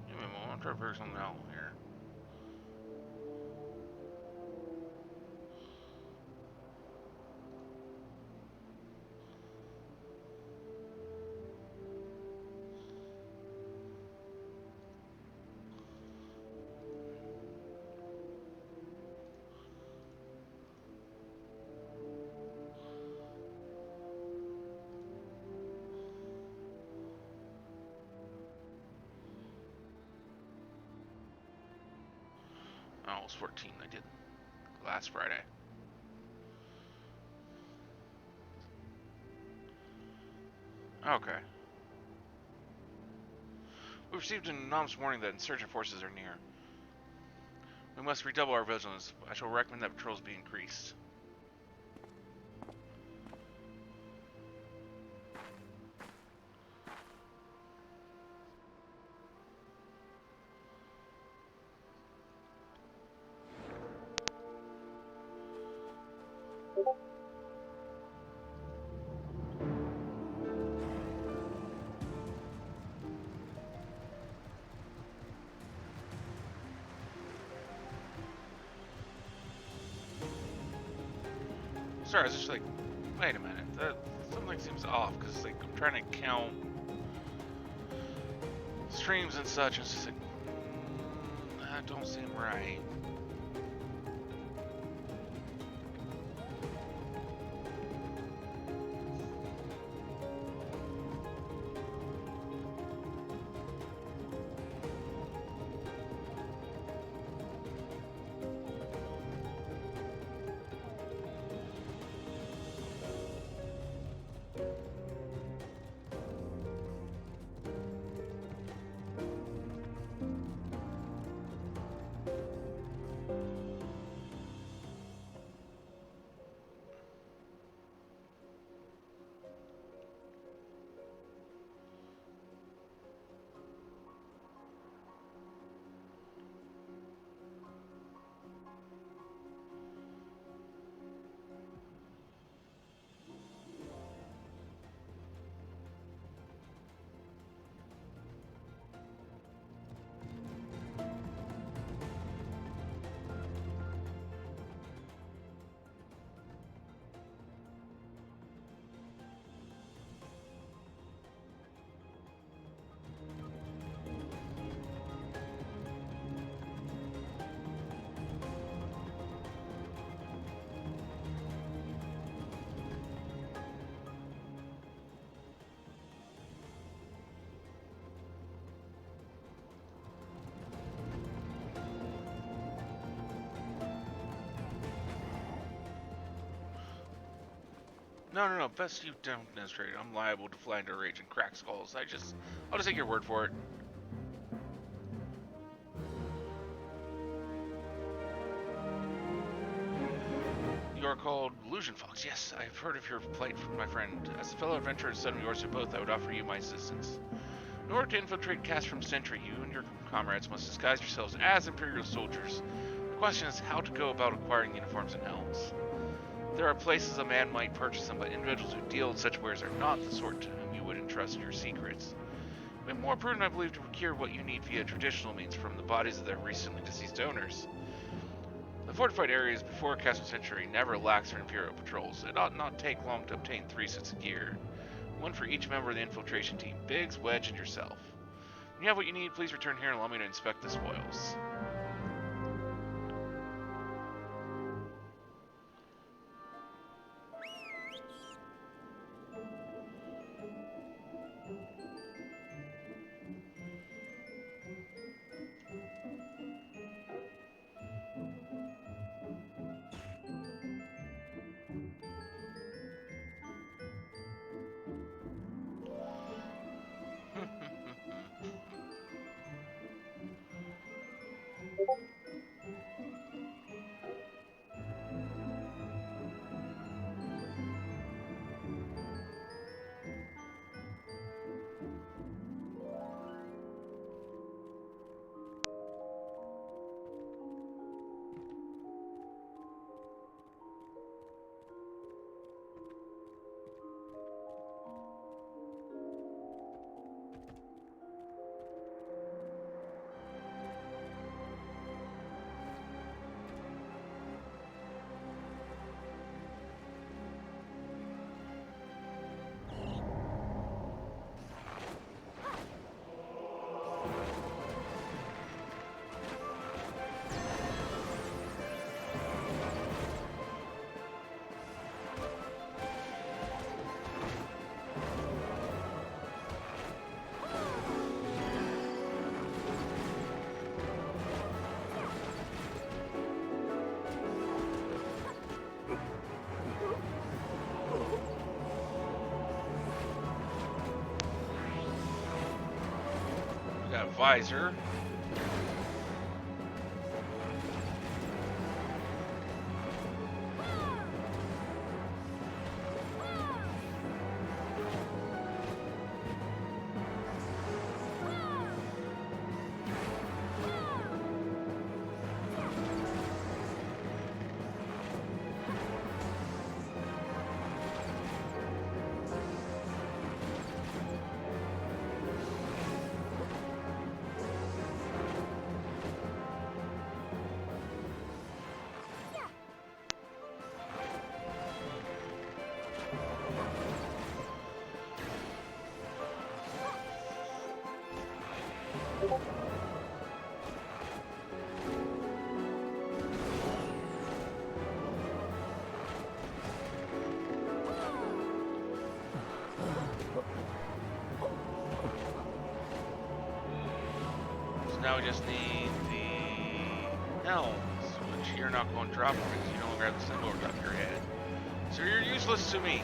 Give me a moment. I'm trying to figure something out here. Oh, it was 14. I did last Friday. Okay. We received an anonymous warning that insurgent forces are near. We must redouble our vigilance. I shall recommend that patrols be increased. Sorry, I was just like, wait a minute, something seems off, because like, I'm trying to count streams and such, and it's just like, that don't seem right. No, best you don't demonstrate. I'm liable to fly into rage and crack skulls. I'll just take your word for it. You are called Illusion Fox. Yes, I've heard of your plight from my friend. As a fellow adventurer and son of yours to both, I would offer you my assistance. In order to infiltrate Castrum Sentry, you and your comrades must disguise yourselves as Imperial soldiers. The question is how to go about acquiring uniforms and helms. There are places a man might purchase them, but individuals who deal in such wares are not the sort to whom you would entrust your secrets. It would be more prudent, I believe, to procure what you need via traditional means from the bodies of their recently deceased owners. The fortified areas before Castrum Sentry never lacks for Imperial patrols. It ought not take long to obtain 3 sets of gear. One for each member of the infiltration team, Biggs, Wedge, and yourself. When you have what you need, please return here and allow me to inspect the spoils. that visor. Now we just need the helms, which you're not going to drop because you no longer have the symbol atop your head. So you're useless to me.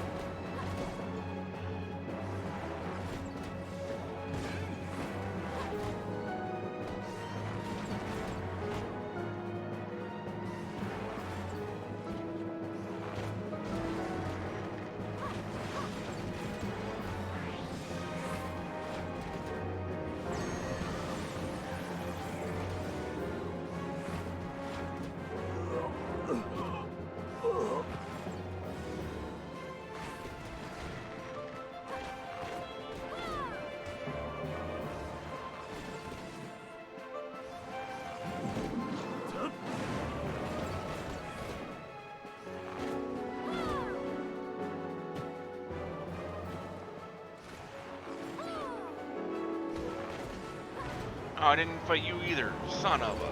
Oh, I didn't fight you either, son of a...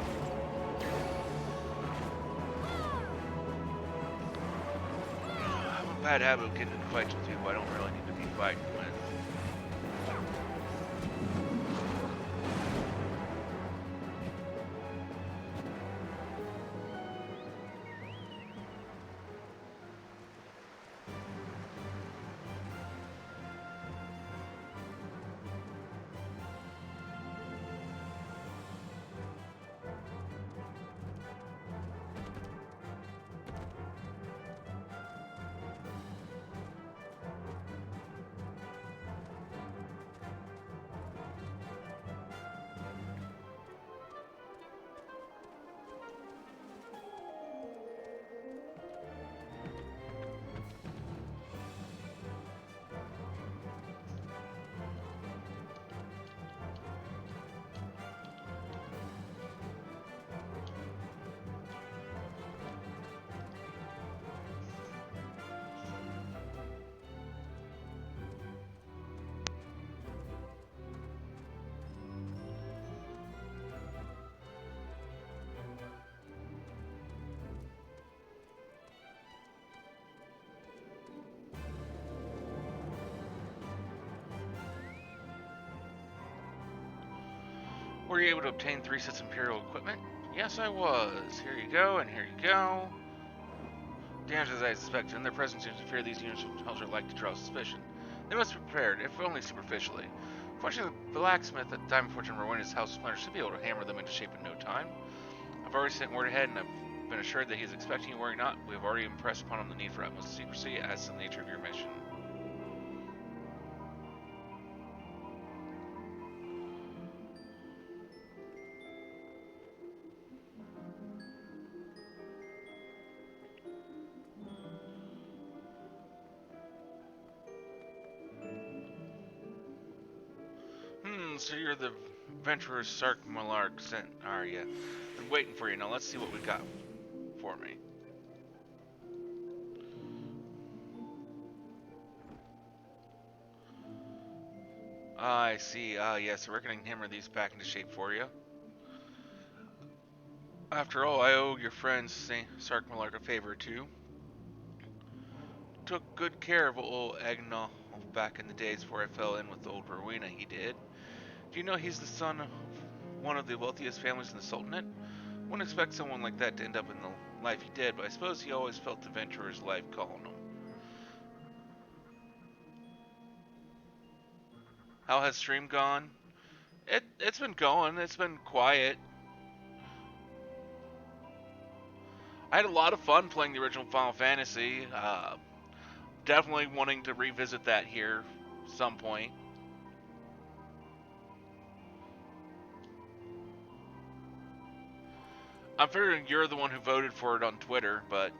I have a bad habit of getting in fights with you who I don't really need to be fighting with. Were you able to obtain 3 sets of Imperial equipment? Yes, I was. Here you go, and here you go. Damned as I suspected, in their presence seems to fear these units are like to draw suspicion. They must be prepared, if only superficially. Fortunately, the blacksmith at Diamond Fortune Rowena House Splinter should be able to hammer them into shape in no time. I've already sent word ahead, and I've been assured that he is expecting you, worry not. We have already impressed upon him the need for utmost secrecy, as is the nature of your mission. So you're the adventurer Sark Malark sent, are ya? Been waiting for you. Now let's see what we got for me. I see. Yes, I reckon I can hammer these back into shape for you. After all, I owe your friend Saint Sark Malark a favor or two. Took good care of old Agnol back in the days before I fell in with old Rowena, he did. Do you know he's the son of one of the wealthiest families in the Sultanate? Wouldn't expect someone like that to end up in the life he did, but I suppose he always felt the adventurer's life calling him. How has stream gone? It's been going. It's been quiet. I had a lot of fun playing the original Final Fantasy. Definitely wanting to revisit that here some point. I'm figuring you're the one who voted for it on Twitter, but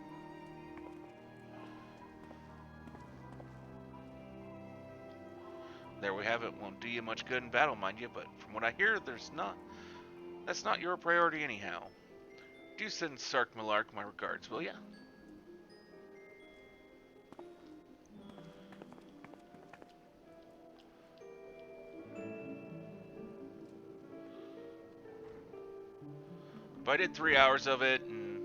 there we have it. Won't do you much good in battle, mind you, but from what I hear, that's not your priority anyhow. Do send Sark Malark my regards, will ya? But I did 3 hours of it, and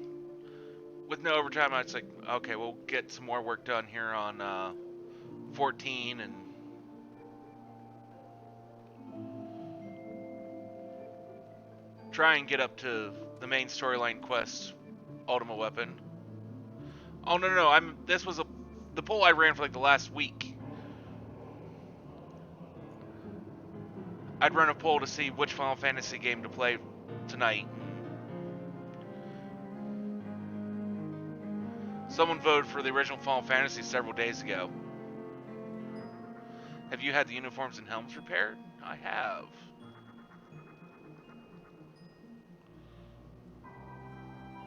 with no overtime, I was like, okay, we'll get some more work done here on 14, and try and get up to the main storyline quest, Ultima Weapon. Oh no! This was the poll I ran for like the last week. I'd run a poll to see which Final Fantasy game to play tonight. Someone voted for the original Final Fantasy several days ago. Have you had the uniforms and helms repaired? I have.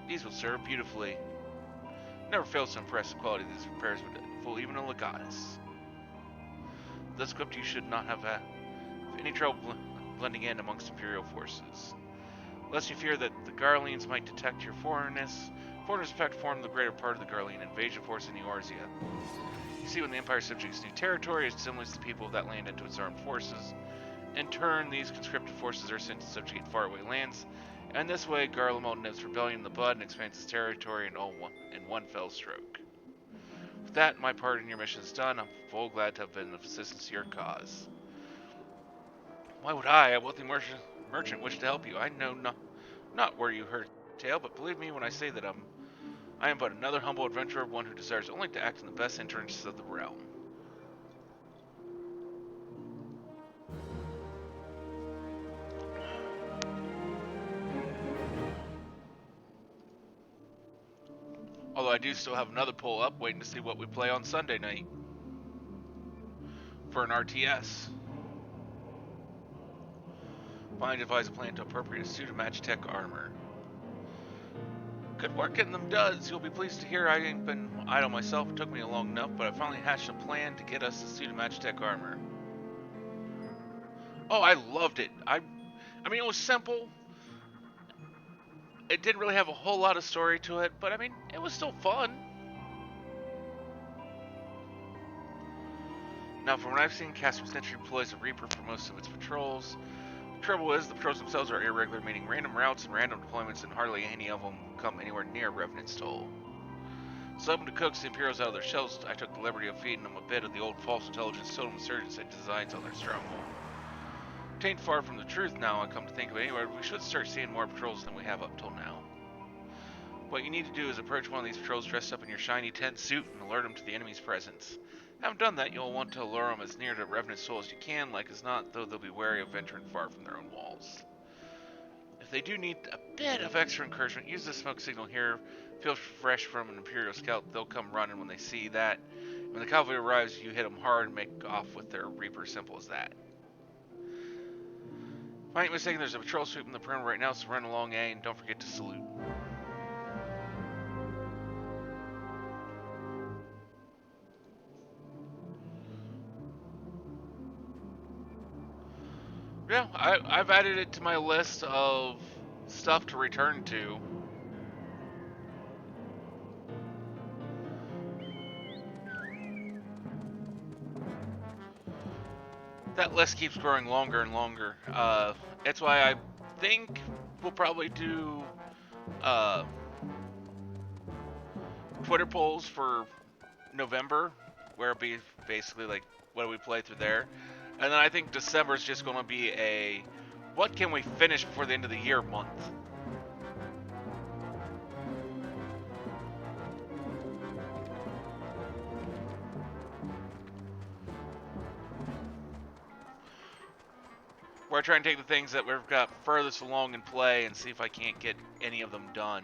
These will serve beautifully. Never fails to impress the quality of these repairs would fool even a Legatus. Thus equipped, you should not have any trouble blending in amongst Imperial forces. Lest you fear that the Garleans might detect your foreignness, foreigners in fact form the greater part of the Garlean invasion force in Eorzea. You see, when the Empire subjugates new territory, it assimilates the people of that land into its armed forces. In turn, these conscripted forces are sent to subjugate faraway lands, and this way Garlemald nips rebellion in the bud and expands its territory in one fell stroke. With that, my part in your mission is done. I'm full glad to have been of assistance to your cause. Why would I, a wealthy merchant, wish to help you? I know not where you heard tale, but believe me when I say that I am but another humble adventurer, one who desires only to act in the best interests of the realm. Although I do still have another poll up, waiting to see what we play on Sunday night for an RTS. Finally devise a plan to appropriate a suit of Magitech armor. Good work getting them duds. You'll be pleased to hear I ain't been idle myself. It took me long enough, but I finally hatched a plan to get us a suit of Magitech armor. Oh, I loved it. I mean, it was simple. It didn't really have a whole lot of story to it, but I mean, it was still fun. Now, from what I've seen, Casper Century employs a Reaper for most of its patrols. The trouble is, the patrols themselves are irregular, meaning random routes and random deployments, and hardly any of them come anywhere near Revenant's toll. So hoping to coax the Imperials out of their shells, I took the liberty of feeding them a bit of the old false intelligence totem insurgents and designs on their stronghold. Tain't far from the truth now, I come to think of it anyway. We should start seeing more patrols than we have up till now. What you need to do is approach one of these patrols dressed up in your shiny tent suit and alert them to the enemy's presence. Having done that, you'll want to lure them as near to Revenant's soul as you can, like as not, though they'll be wary of venturing far from their own walls. If they do need a bit of extra encouragement, use the smoke signal here. Feel fresh from an Imperial scout, they'll come running when they see that. When the cavalry arrives, you hit them hard and make off with their Reaper, simple as that. If I ain't mistaken, there's a patrol sweeping the perimeter right now, so run along A and don't forget to salute. Yeah, I've added it to my list of stuff to return to. That list keeps growing longer and longer. That's why I think we'll probably do Twitter polls for November, where it'll be basically like, what do we play through there? And then I think December is just going to be a what can we finish before the end of the year month. where I try and take the things that we've got furthest along in play and see if I can't get any of them done.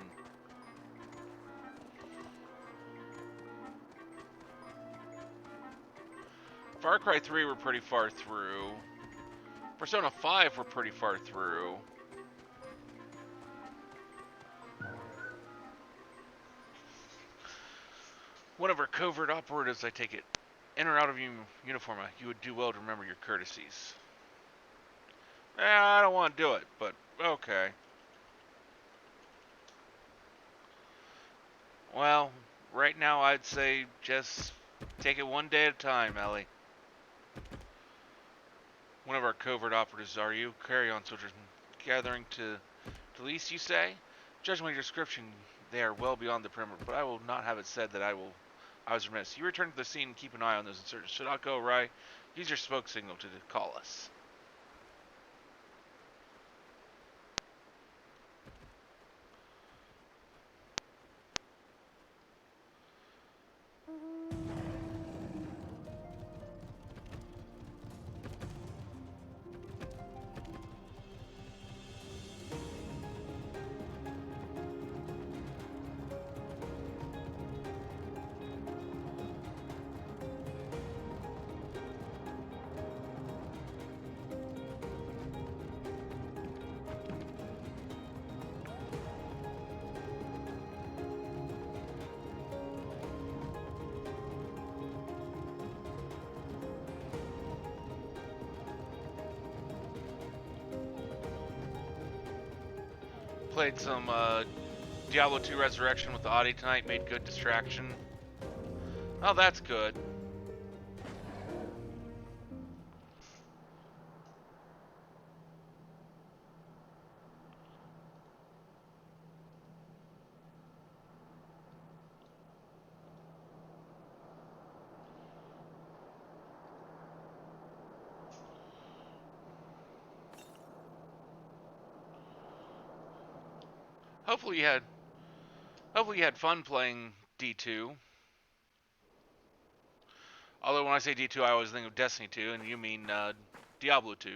Far Cry 3 we're pretty far through. Persona 5 we're pretty far through. One of our covert operatives, I take it, in or out of uniform, you would do well to remember your courtesies. I don't want to do it, but okay. Well, right now I'd say just take it one day at a time, Ellie. One of our covert operatives, are you? Carry on, soldiers. Gathering to lease, you say? Judging by your description, they are well beyond the perimeter, but I will not have it said that I was remiss. You return to the scene and keep an eye on those insurgents. Should I go right? Use your smoke signal to call us. Played some Diablo 2 Resurrection with the Audi tonight, made good distraction. Oh, that's good. Hopefully you had fun playing D2. Although when I say D2, I always think of Destiny 2, and you mean Diablo 2.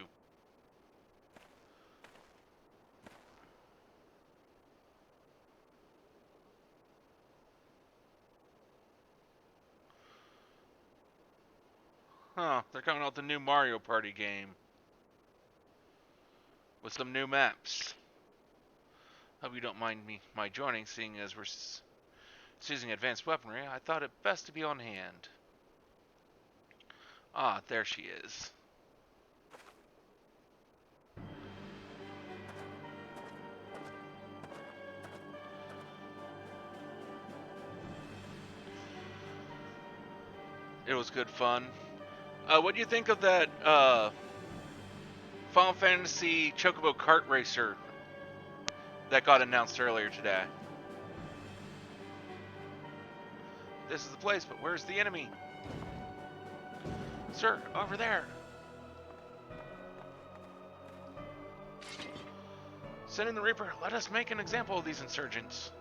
Huh, they're coming out with a new Mario Party game. With some new maps. Hope you don't mind my joining, seeing as we're using advanced weaponry. I thought it best to be on hand. Ah, there she is. It was good fun. What do you think of that Final Fantasy Chocobo Kart Racer that got announced earlier today? This is the place, but where's the enemy? Sir, over there. Send in the Reaper. Let us make an example of these insurgents.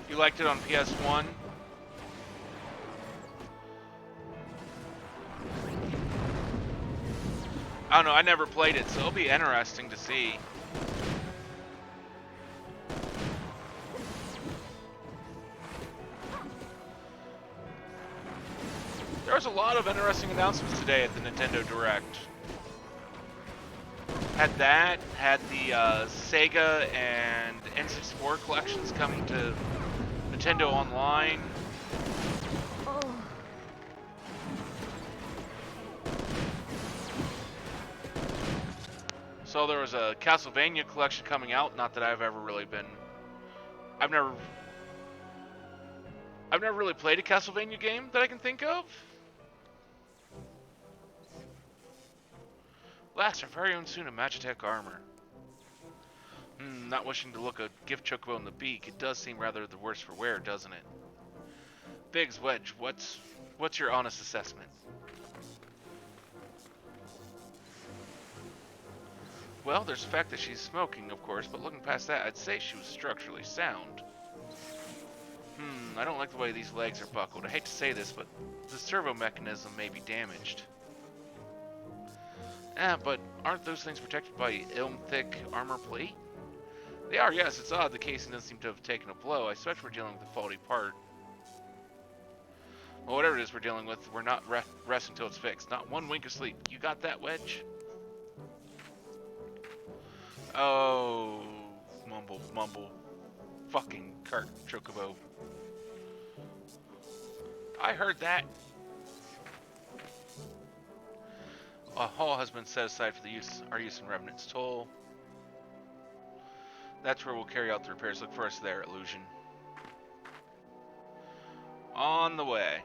You liked it on PS1? I don't know, I never played it, so it'll be interesting to see. There was a lot of interesting announcements today at the Nintendo Direct. Had that, had the Sega and N64 collections coming to Nintendo Online. So there was a Castlevania collection coming out. Not that I've ever really been. I've never really played a Castlevania game that I can think of. last, our very own Suna Magitech armor. Not wishing to look a gift chocobo in the beak, it does seem rather the worse for wear, doesn't it? Biggs, Wedge, what's your honest assessment? Well, there's the fact that she's smoking, of course, but looking past that, I'd say she was structurally sound. I don't like the way these legs are buckled. I hate to say this, but the servo mechanism may be damaged. But aren't those things protected by ilm-thick armor plate? They are, yes. It's odd the casing doesn't seem to have taken a blow. I suspect we're dealing with a faulty part. Well, whatever it is we're dealing with, we're not rest until it's fixed. Not one wink of sleep. You got that, Wedge? Oh, mumble, mumble. Fucking cart chocobo. I heard that. A hall has been set aside for our use in Revenant's Toll. That's where we'll carry out the repairs. Look for us there, Illusion. On the way.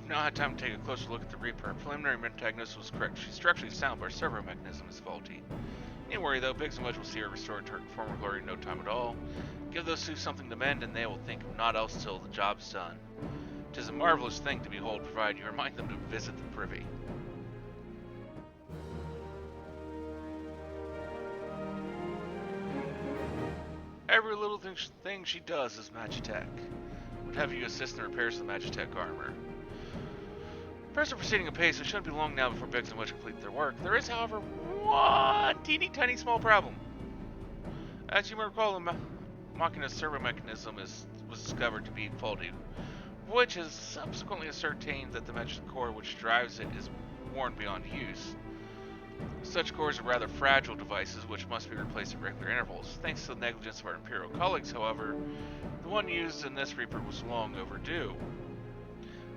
Now had time to take a closer look at the Reaper. Our preliminary diagnosis was correct. She's structurally sound, but our servo mechanism is faulty. Don't worry though, Biggs and Wedge will see her restored to her former glory in no time at all. Give those two something to mend, and they will think of naught else till the job's done. 'Tis a marvelous thing to behold, provided you remind them to visit the privy. Every little thing she does is Magitech. Would have you assist in the repairs of the Magitech armor. First, are proceeding apace, so it shouldn't be long now before Biggs and Wedge complete their work. There is, however, one teeny tiny small problem. As you may recall, the Machina's servo mechanism was discovered to be faulty, which is subsequently ascertained that the magic core which drives it is worn beyond use. Such cores are rather fragile devices which must be replaced at regular intervals. Thanks to the negligence of our Imperial colleagues, however, the one used in this Reaper was long overdue.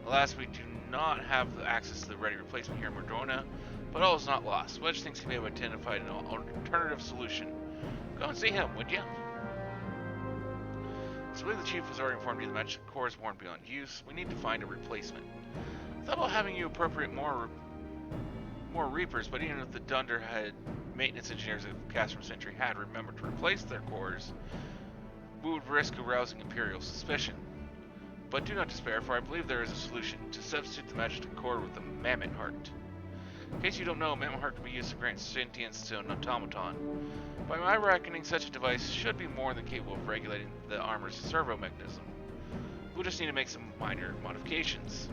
Alas, we do not have access to the ready replacement here in Mordrona, but all is not lost. Wedge thinks he may have identified an alternative solution. Go and see him, would you? So I believe the chief has already informed you the magic core is worn beyond use. We need to find a replacement. I thought about having you appropriate more Reapers, but even if the Dunderhead maintenance engineers of Castrum Sentry had remembered to replace their cores, we would risk arousing Imperial suspicion. But do not despair, for I believe there is a solution to substitute the magic core with the Mammoth Heart. In case you don't know, Mammoth Heart can be used to grant sentience to an automaton. By my reckoning, such a device should be more than capable of regulating the armor's servo mechanism. We'll just need to make some minor modifications.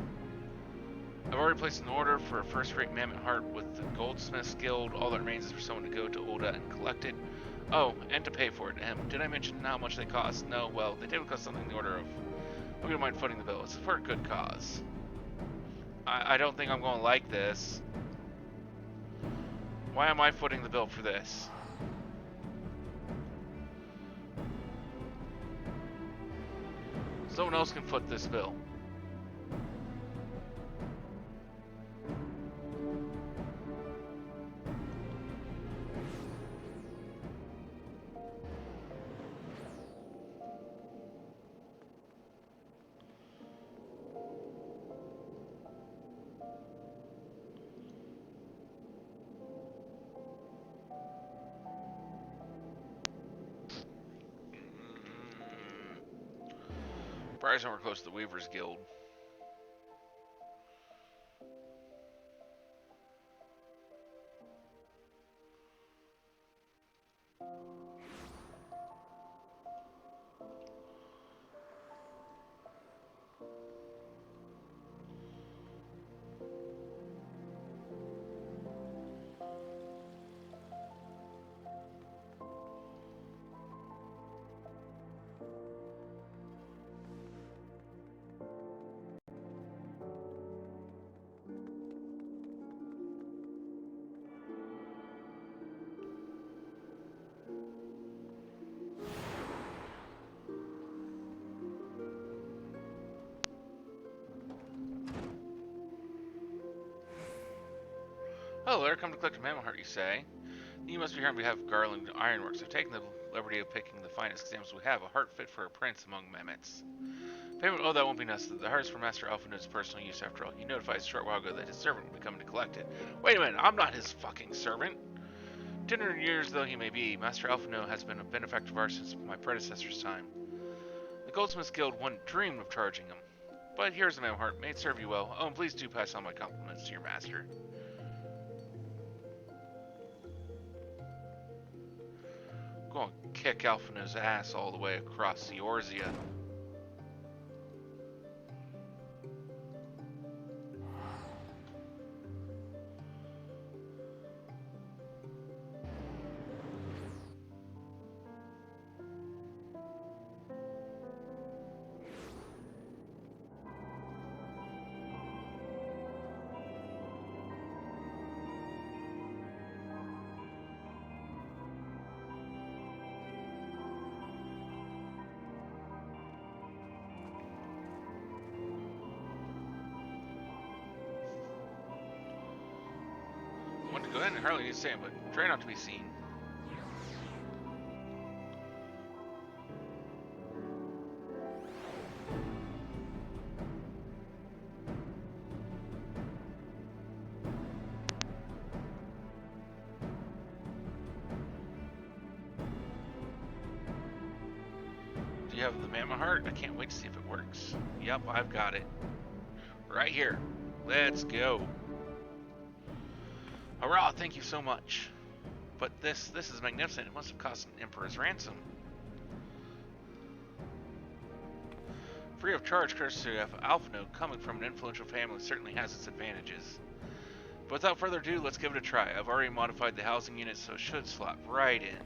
I've already placed an order for a first-rate Mammoth Heart with the Goldsmiths Guild. All that remains is for someone to go to Ul'dah and collect it. Oh, and to pay for it. Did I mention how much they cost? No, well, they did cost something in the order of... I don't mind footing the bill. It's for a good cause. I don't think I'm going to like this. Why am I footing the bill for this? Someone else can foot this bill. Surprised we're close to the Weaver's Guild. Hello there, come to collect a mammal heart, you say. You must be here on behalf of Garland Ironworks. I've taken the liberty of picking the finest examples we have, a heart fit for a prince among mammoths. Payment, oh, that won't be necessary. The heart is for Master Alphinaud's personal use after all. He notified a short while ago that his servant would be coming to collect it. Wait a minute, I'm not his fucking servant. 200 years though he may be, Master Alphinaud has been a benefactor of ours since my predecessor's time. The Goldsmiths Guild wouldn't dream of charging him. But here's the mammal heart. May it serve you well. Oh, and please do pass on my compliments to your master. Go and kick Alphinaud's ass all the way across the Eorzea. I want to go ahead and hardly need to say it, but try not to be seen. Do you have the mammal heart? I can't wait to see if it works. Yep, I've got it. Right here. Let's go. Hurrah, thank you so much. But this is magnificent. It must have cost an emperor's ransom. Free of charge, courtesy of Alphinaud, coming from an influential family certainly has its advantages. But without further ado, let's give it a try. I've already modified the housing unit, so it should slot right in.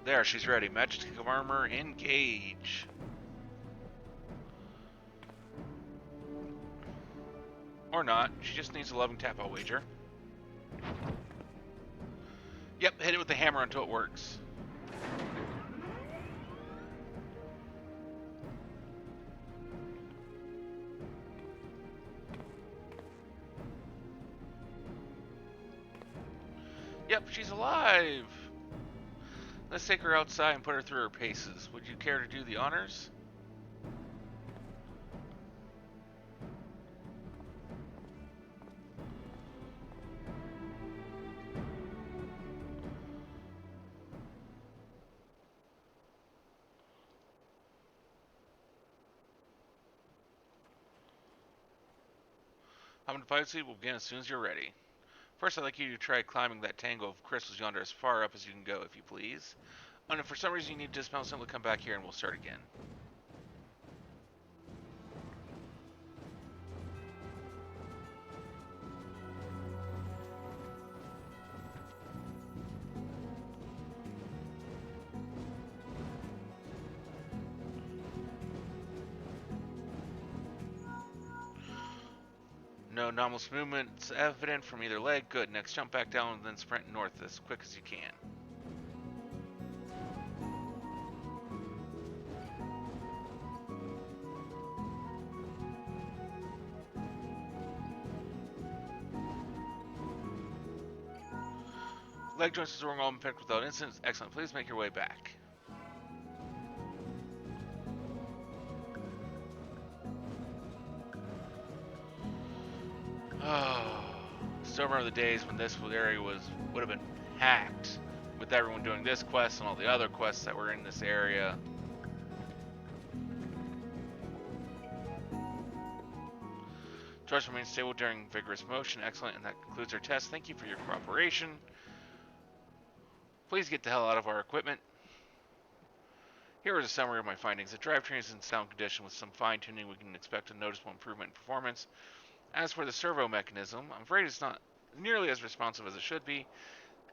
There, she's ready. Majestic of Armor, engage. Or not. She just needs a loving tap, I'll wager. Yep, hit it with the hammer until it works. Yep, she's alive. Let's take her outside and put her through her paces. Would you care to do the honors? Hopping to pilot seat will begin as soon as you're ready. First, I'd like you to try climbing that tangle of crystals yonder as far up as you can go, if you please. And if for some reason you need to dismount, simply come back here and we'll start again. No anomalous movements evident from either leg. Good. Next, jump back down and then sprint north as quick as you can. Leg joints are all picked without incidents. Excellent. Please make your way back. Still remember the days when this area would have been hacked, with everyone doing this quest and all the other quests that were in this area. Droids remain stable during vigorous motion. Excellent, and that concludes our test. Thank you for your cooperation. Please get the hell out of our equipment. Here is a summary of my findings. The drivetrain is in sound condition. With some fine-tuning, we can expect a noticeable improvement in performance. As for the servo mechanism, I'm afraid it's not nearly as responsive as it should be,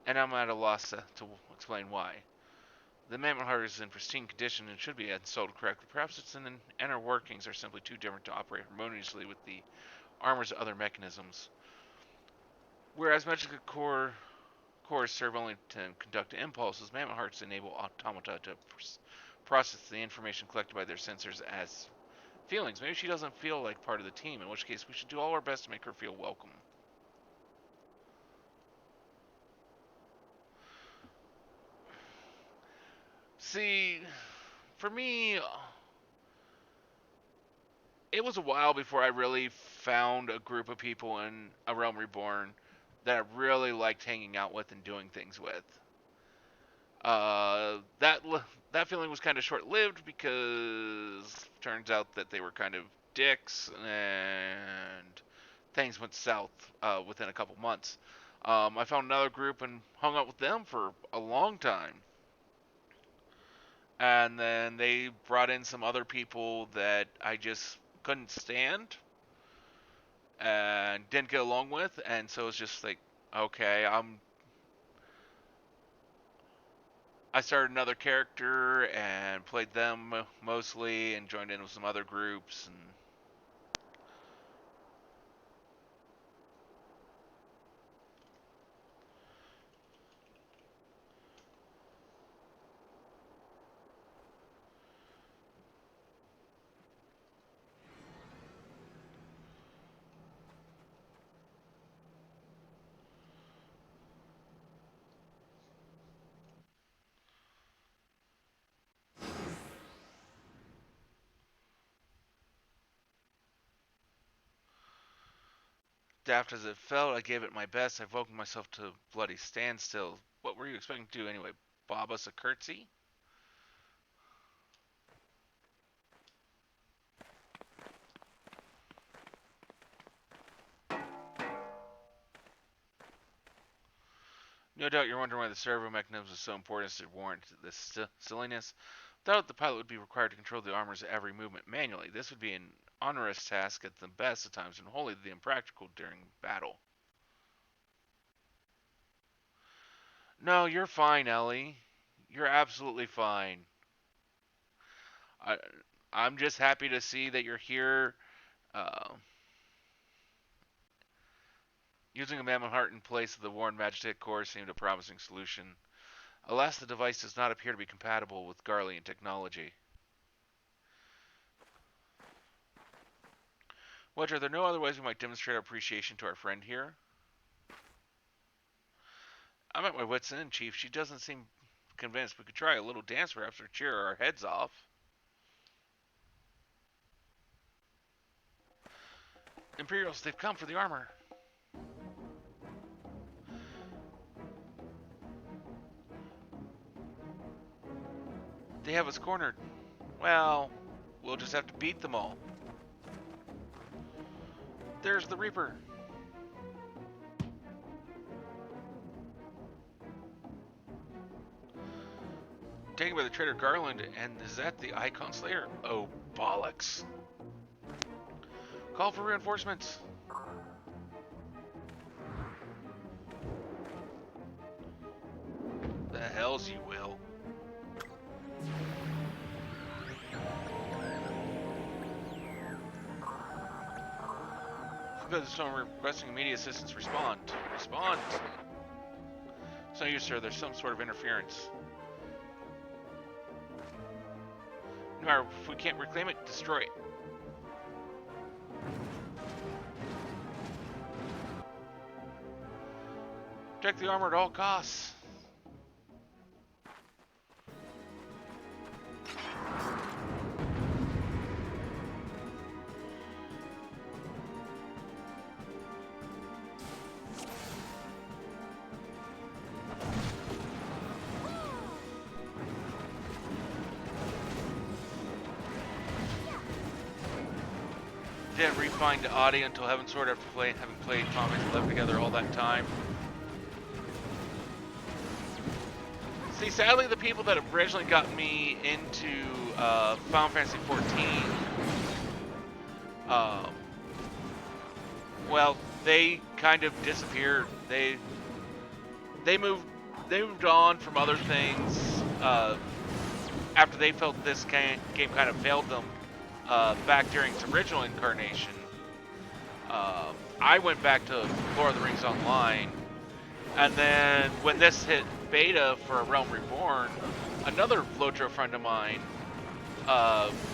and I'm at a loss to explain why. The Mammoth Heart is in pristine condition and should be installed correctly. Perhaps its inner workings are simply too different to operate harmoniously with the armor's other mechanisms. Whereas Magica cores serve only to conduct impulses, Mammoth Hearts enable automata to process the information collected by their sensors as feelings. Maybe she doesn't feel like part of the team, in which case we should do all our best to make her feel welcome. See, for me, it was a while before I really found a group of people in A Realm Reborn that I really liked hanging out with and doing things with. That feeling was kind of short-lived because it turns out that they were kind of dicks and things went south within a couple months. I found another group and hung out with them for a long time. And then they brought in some other people that I just couldn't stand and didn't get along with, and so it's just like, okay, I started another character and played them mostly and joined in with some other groups. And daft as it felt, I gave it my best. I woke myself to a bloody standstill. What were you expecting to do anyway? Bob us a curtsy? No doubt you're wondering why the servo mechanism is so important as to warrant this silliness. Without, the pilot would be required to control the armor's every movement manually. This would be an onerous task at the best of times and wholly impractical during battle. No, you're fine, Ellie. You're absolutely fine. I'm just happy to see that you're here. Using a Mammoth Heart in place of the worn Magitek core seemed a promising solution. Alas, the device does not appear to be compatible with Garlean technology. Wedge, are there no other ways we might demonstrate our appreciation to our friend here? I'm at my wit's end, Chief. She doesn't seem convinced. We could try a little dance perhaps or cheer our heads off. Imperials, they've come for the armor. They have us cornered. Well, we'll just have to beat them all. There's the Reaper. Taken by the traitor Garland, and is that the Icon Slayer? Oh, bollocks. Call for reinforcements. The hells you will. Look at the storm requesting immediate assistance. Respond. Respond. It's no use, sir. There's some sort of interference. No matter if we can't reclaim it, destroy it. Protect the armor at all costs. didn't re-find audio until Heaven Sword after having played Final Fantasy 11 together all that time. See, sadly, the people that originally got me into Final Fantasy 14, well, they kind of disappeared. They moved on from other things after they felt this game kind of failed them back during its original incarnation. I went back to Lord of the Rings Online, and then when this hit beta for Realm Reborn, another Lotro friend of mine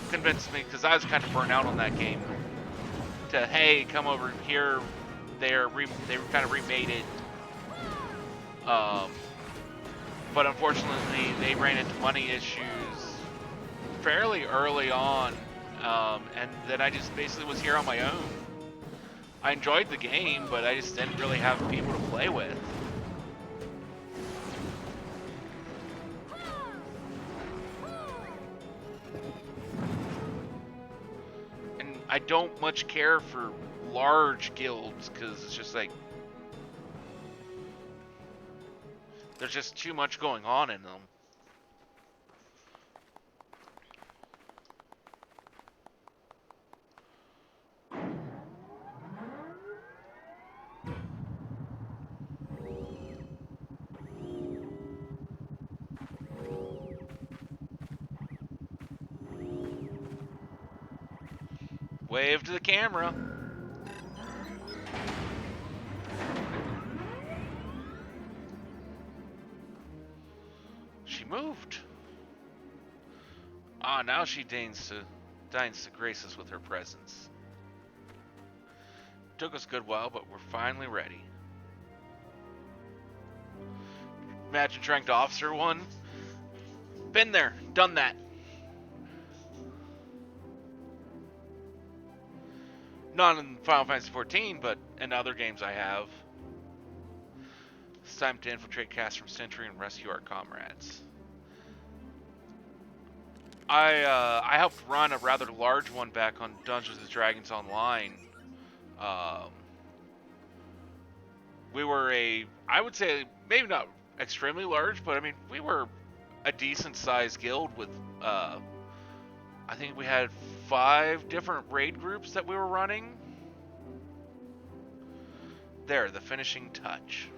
convinced me, because I was kind of burnt out on that game, to, hey, come over here. They kind of remade it, but unfortunately they ran into money issues fairly early on, and then I just basically was here on my own. I enjoyed the game, but I just didn't really have people to play with. And I don't much care for large guilds, because it's just like, there's just too much going on in them. Wave to the camera. She moved. Ah, now she deigns to grace us with her presence. Took us a good while, but we're finally ready. Imagine trying to officer one. Been there, done that. Not in Final Fantasy 14, but in other games I have. It's time to infiltrate Castrum Century and rescue our comrades. I helped run a rather large one back on Dungeons & Dragons Online. We were I would say, maybe not extremely large, but I mean, we were a decent sized guild with, I think we had 5 different raid groups that we were running. There, the finishing touch.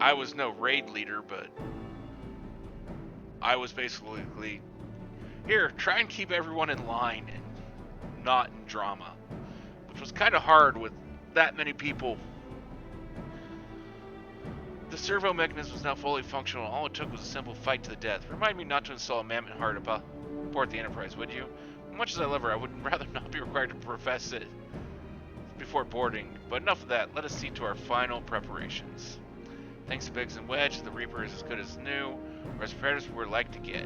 I was no raid leader, but I was basically, here, try and keep everyone in line and not in drama, which was kind of hard with that many people. The servo mechanism is now fully functional. All it took was a simple fight to the death. Remind me not to install a mammoth heart aboard the Enterprise, would you? Much as I love her, I would rather not be required to profess it before boarding. But enough of that. Let us see to our final preparations. Thanks to Biggs and Wedge, the Reaper is as good as new, or as prepared as we're like to get.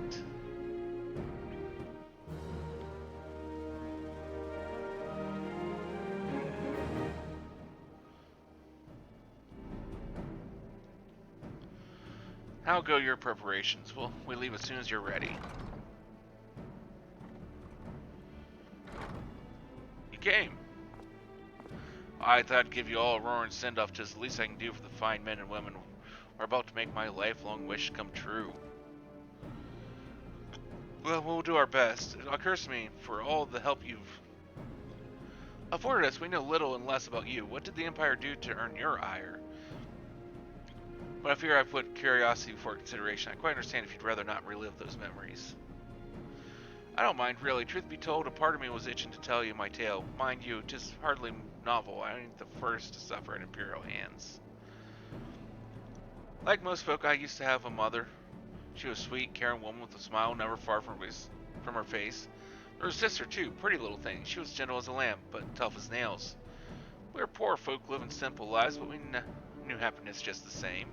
How go your preparations? Well, we leave as soon as you're ready. You came. I thought I'd give you all a roaring send-off, just the least I can do for the fine men and women who are about to make my lifelong wish come true. Well, we'll do our best. It occurs to me, for all the help you've afforded us, we know little and less about you. What did the Empire do to earn your ire? But I fear I put curiosity before consideration. I quite understand if you'd rather not relive those memories. I don't mind, really. Truth be told, a part of me was itching to tell you my tale. Mind you, 'tis hardly novel. I ain't the first to suffer at Imperial hands. Like most folk, I used to have a mother. She was a sweet, caring woman with a smile never far from her face. The Her sister, too, pretty little thing. She was gentle as a lamb, but tough as nails. We were poor folk living simple lives, but we knew happiness just the same.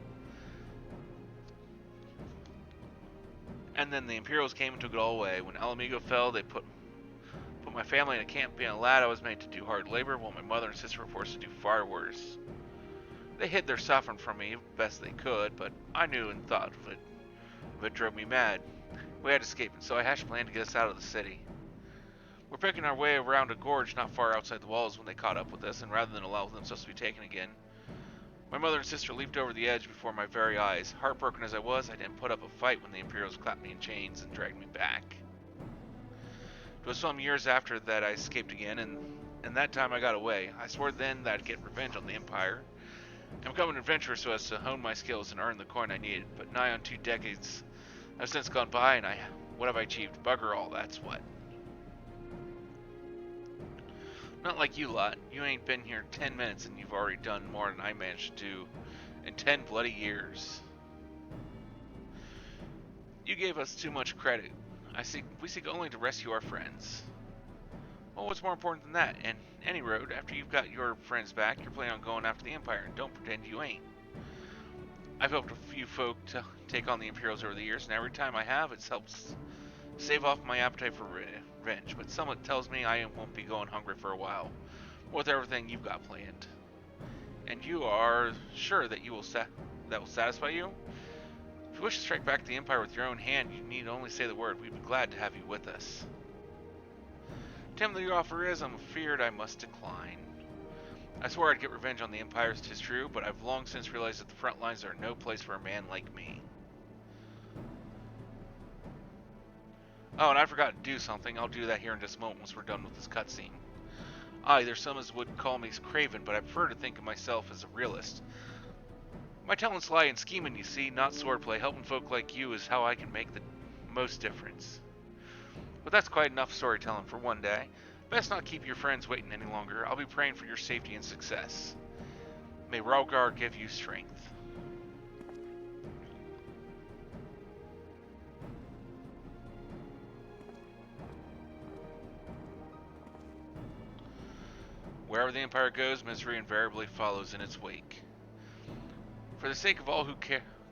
And then the Imperials came and took it all away. When Alamigo fell, they put my family in a camp. Being a lad, I was made to do hard labor, while my mother and sister were forced to do far worse. They hid their suffering from me best they could, but I knew and thought of it. It drove me mad. We had to escape, and so I hatched a plan to get us out of the city. We're picking our way around a gorge not far outside the walls when they caught up with us, and rather than allow themselves to be taken again, my mother and sister leaped over the edge before my very eyes. Heartbroken as I was, I didn't put up a fight when the Imperials clapped me in chains and dragged me back. It was some years after that I escaped again, and that time I got away. I swore then that I'd get revenge on the Empire and become an adventurer so as to hone my skills and earn the coin I needed. But nigh on 2 decades have since gone by, and what have I achieved? Bugger all, that's what. Not like you lot. You ain't been here 10 minutes and you've already done more than I managed to do in 10 bloody years. You gave us too much credit. We seek only to rescue our friends. Well, what's more important than that? And any road, after you've got your friends back, you're planning on going after the Empire, and don't pretend you ain't. I've helped a few folk to take on the Imperials over the years, and every time I have, it's helped save off my appetite for revenge, but someone tells me I won't be going hungry for a while, with everything you've got planned. And you are sure that that will satisfy you? If you wish to strike back the Empire with your own hand, you need only say the word. We'd be glad to have you with us. Timely your offer is, I'm feared I must decline. I swore I'd get revenge on the Empire, 'tis true, but I've long since realized that the front lines are no place for a man like me. Oh, and I forgot to do something. I'll do that here in just a moment once we're done with this cutscene. Aye, there's some as would call me craven, but I prefer to think of myself as a realist. My talents lie in scheming, you see, not swordplay. Helping folk like you is how I can make the most difference. But that's quite enough storytelling for one day. Best not keep your friends waiting any longer. I'll be praying for your safety and success. May Rhalgar give you strength. Wherever the Empire goes, misery invariably follows in its wake. For the sake of all who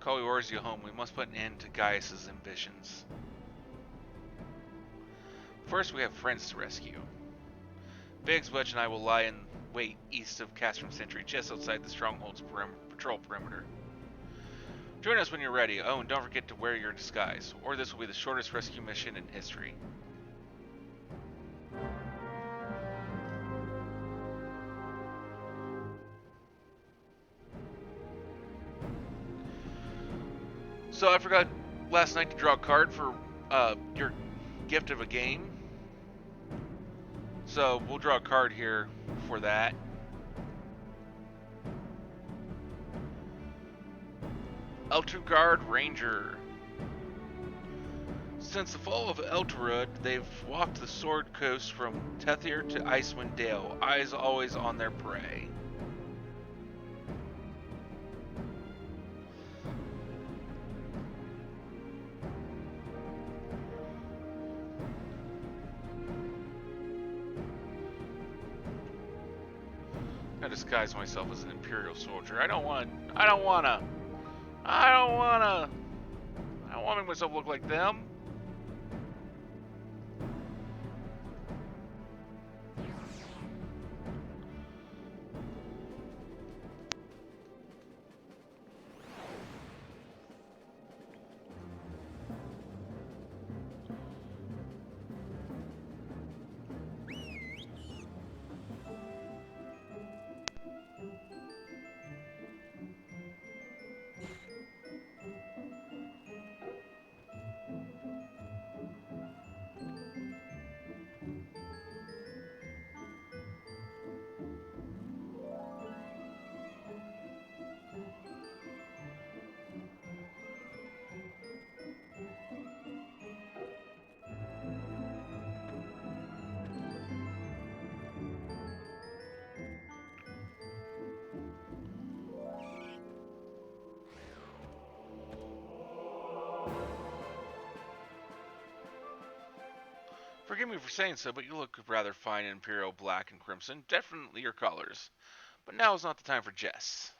call Eorzea home, we must put an end to Gaius' ambitions. First, we have friends to rescue. Biggs, Wedge, and I will lie in wait east of Castrum Sentry, just outside the Stronghold's patrol perimeter. Join us when you're ready. Oh, and don't forget to wear your disguise, or this will be the shortest rescue mission in history. So I forgot last night to draw a card for your gift of a game. So we'll draw a card here for that. Elturgard Ranger. Since the fall of Elturud, they've walked the Sword Coast from Tethir to Icewind Dale, eyes always on their prey. I disguise myself as an Imperial soldier. I don't want to make myself look like them. Forgive me for saying so, but you look rather fine in Imperial black and crimson. Definitely your colors. But now is not the time for jests.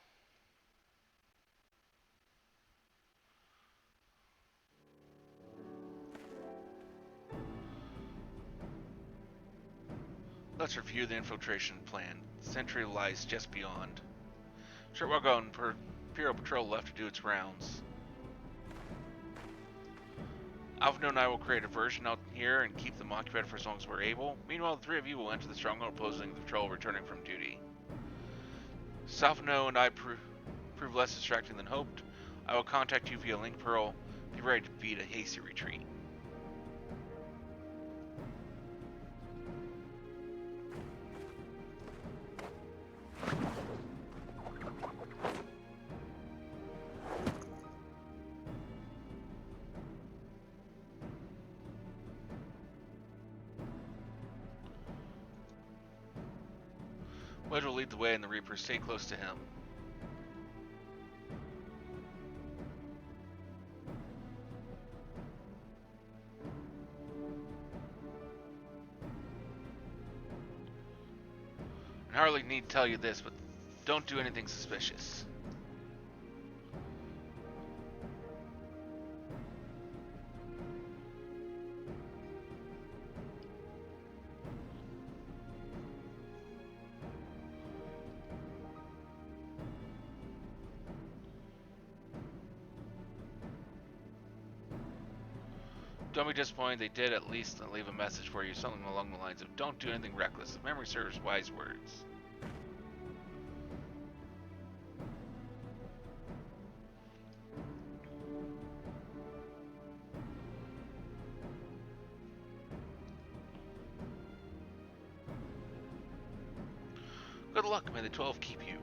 Let's review the infiltration plan. The sentry lies just beyond. Short while ago, Imperial Patrol left to do its rounds. Alphino and I will create a version out here and keep them occupied for as long as we're able. Meanwhile, the three of you will enter the stronghold opposing the patrol returning from duty. Salvino and I prove less distracting than hoped. I will contact you via Link Pearl. Be ready to beat a hasty retreat. Wedge will lead the way and the Reapers stay close to him. I hardly need to tell you this, but don't do anything suspicious. Don't be disappointed, they did at least leave a message for you, something along the lines of, don't do anything reckless. If memory serves, wise words. Good luck, may the 12 keep you.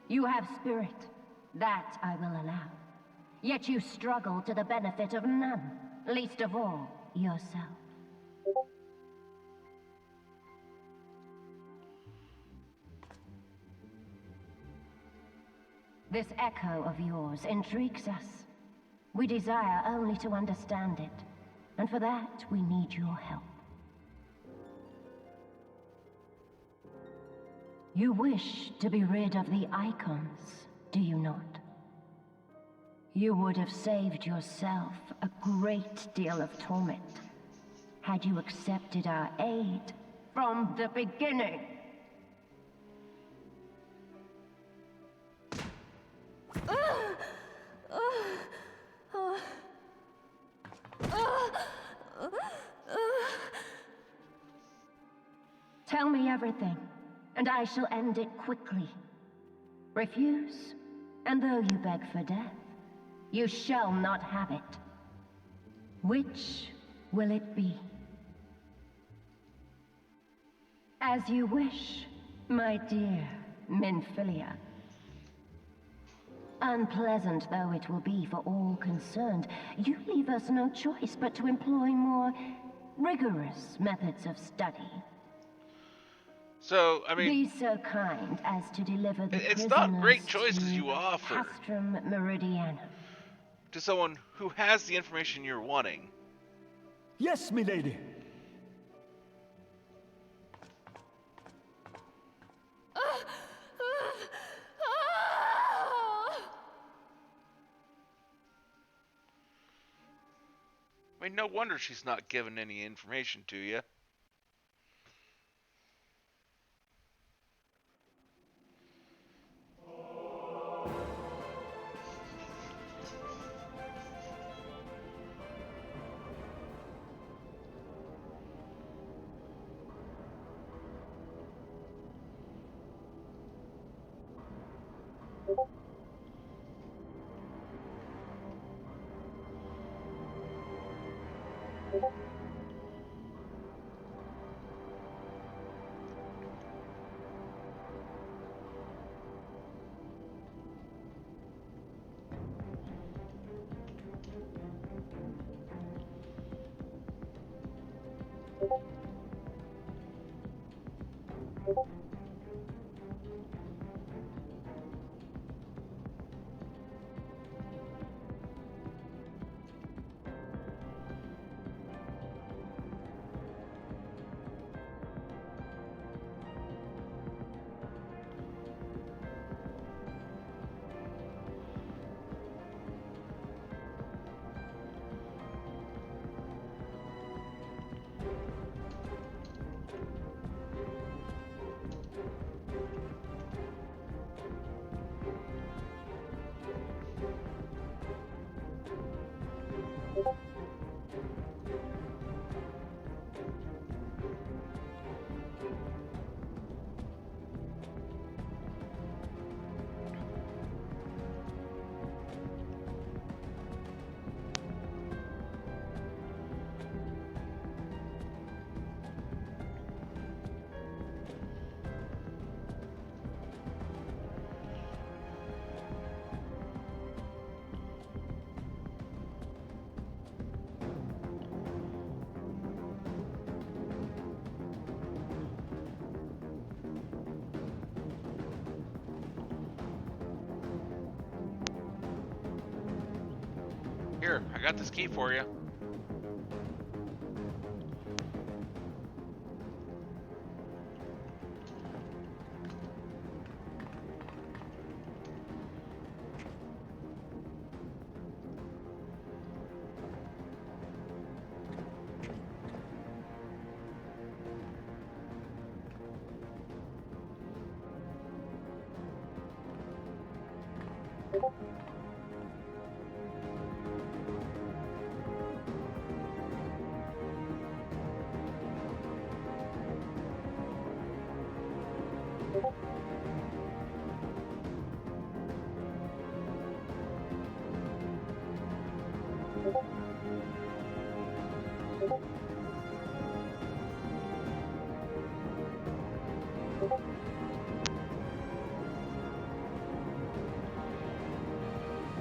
You have spirit. That I will allow. Yet you struggle to the benefit of none, least of all, yourself. This echo of yours intrigues us. We desire only to understand it, and for that we need your help. You wish to be rid of the Icons, do you not? You would have saved yourself a great deal of torment had you accepted our aid from the beginning. Tell me everything, and I shall end it quickly. Refuse, and though you beg for death, you shall not have it. Which will it be? As you wish, my dear Minfilia. Unpleasant though it will be for all concerned, you leave us no choice but to employ more rigorous methods of study. So, I mean, Be so kind as to deliver the it's not great prisoners choices to you offer Castrum Meridianum. to someone who has the information you're wanting. Yes, milady. I mean, no wonder she's not giving any information to you. Here, I got this key for you.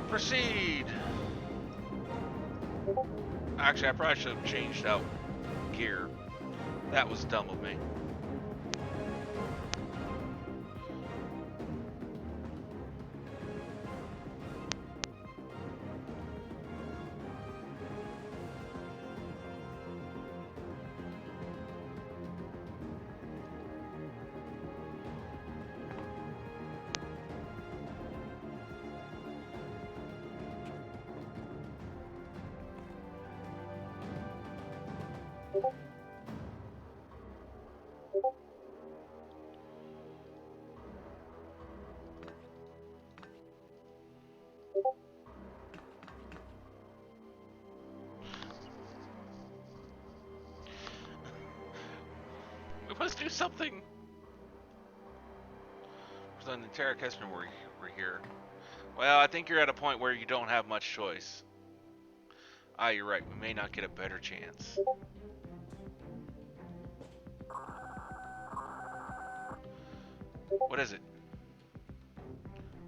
Proceed! Actually, I probably should have changed out gear. That was dumb of me. We must do something! So the Terra Kestner we're here. Well, I think you're at a point where you don't have much choice. Ah, you're right. We may not get a better chance. What is it?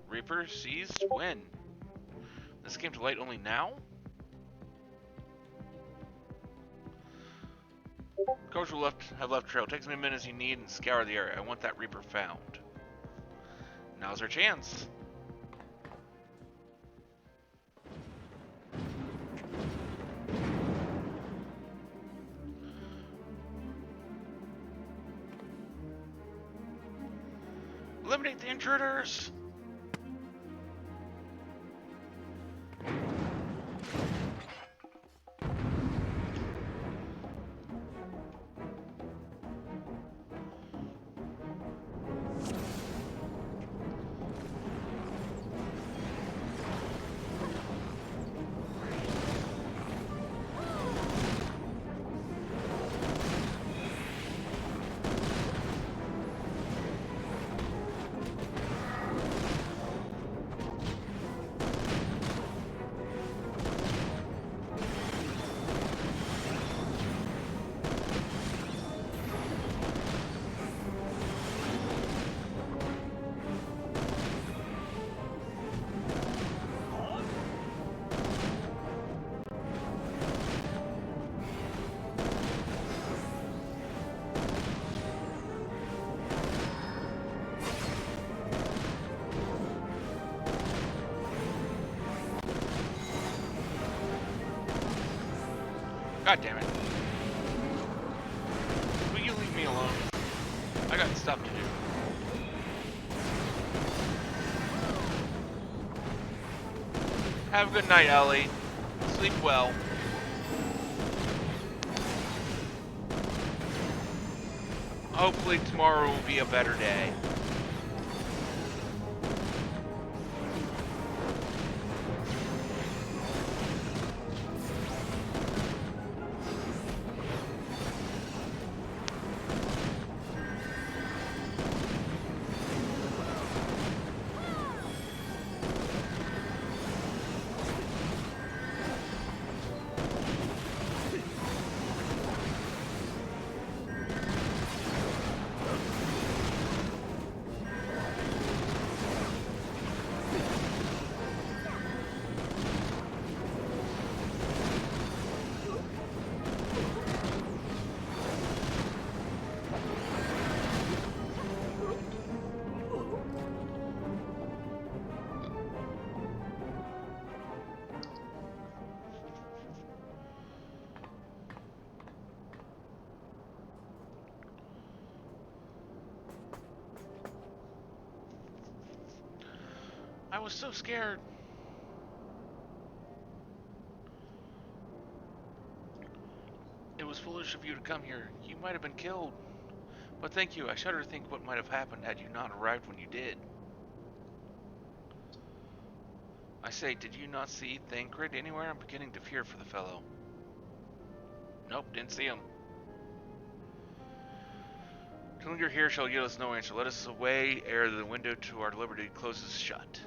Reaper seized? When? This came to light only now? Coach will have left trail. Take as many minutes as you need and scour the area. I want that Reaper found. Now's our chance. Eliminate the intruders! God damn it. Will you leave me alone? I got stuff to do. Have a good night, Ellie. Sleep well. Hopefully tomorrow will be a better day. I was so scared. It was foolish of you to come here. You might have been killed. But thank you. I shudder to think what might have happened had you not arrived when you did. I say, did you not see Thancred anywhere? I'm beginning to fear for the fellow. Nope, didn't see him. To linger here shall yield us no answer. Let us away ere the window to our liberty closes shut.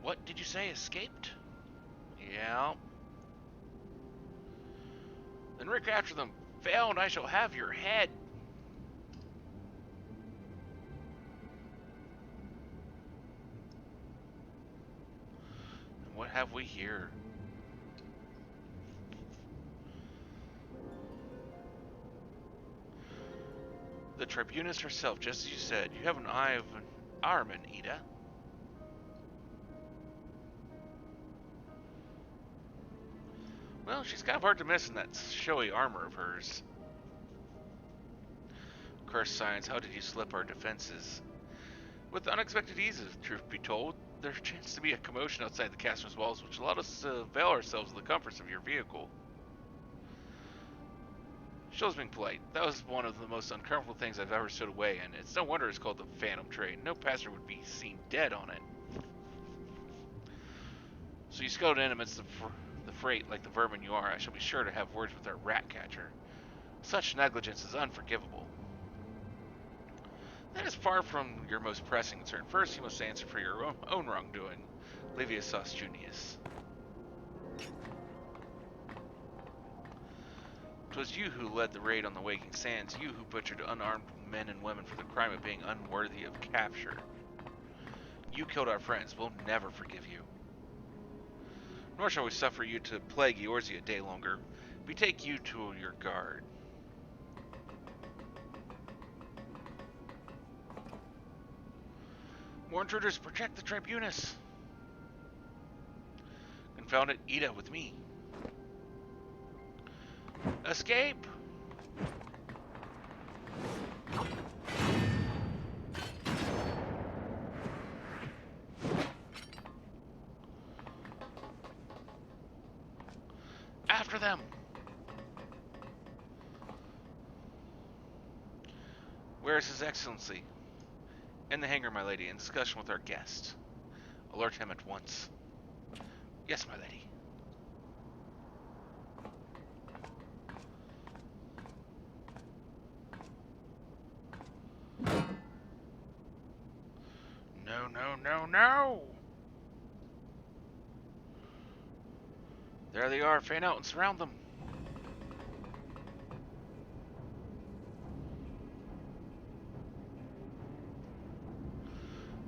What did you say? Escaped? Yeah. Then Rick after them. Fail and I shall have your head. And what have we here? The Tribunus herself, just as you said. You have an eye of an Armin, Ida. Well, she's kind of hard to miss in that showy armor of hers. Cursed science, how did you slip our defenses? With unexpected ease, if truth be told, there chanced to be a commotion outside the castle's walls, which allowed us to avail ourselves of the comforts of your vehicle. Shows being polite. That was one of the most uncomfortable things I've ever stood away in. It's no wonder it's called the Phantom Train. No passenger would be seen dead on it. So you scuttled in amidst the freight like the vermin you are. I shall be sure to have words with our rat catcher. Such negligence is unforgivable. That is far from your most pressing concern. First, you must answer for your own wrongdoing, Livius Junius. 'Twas you who led the raid on the Waking Sands, you who butchered unarmed men and women for the crime of being unworthy of capture. You killed our friends. We'll never forgive you. Nor shall we suffer you to plague Eorzea a day longer. Betake you to your guard. More intruders, protect the Tribunus. Confound it, Ida with me. Escape! After them! Where is His Excellency? In the hangar, my lady, in discussion with our guest. Alert him at once. Yes, my lady. No, no, no, no! There they are. Fan out and surround them.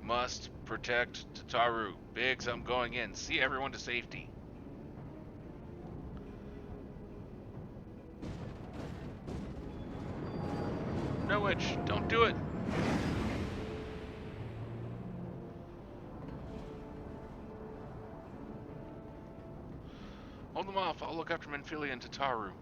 Must protect Tataru. Biggs, I'm going in. See everyone to safety. No, Witch, don't do it. Hold them off. I'll look after Menphilia and Tataru.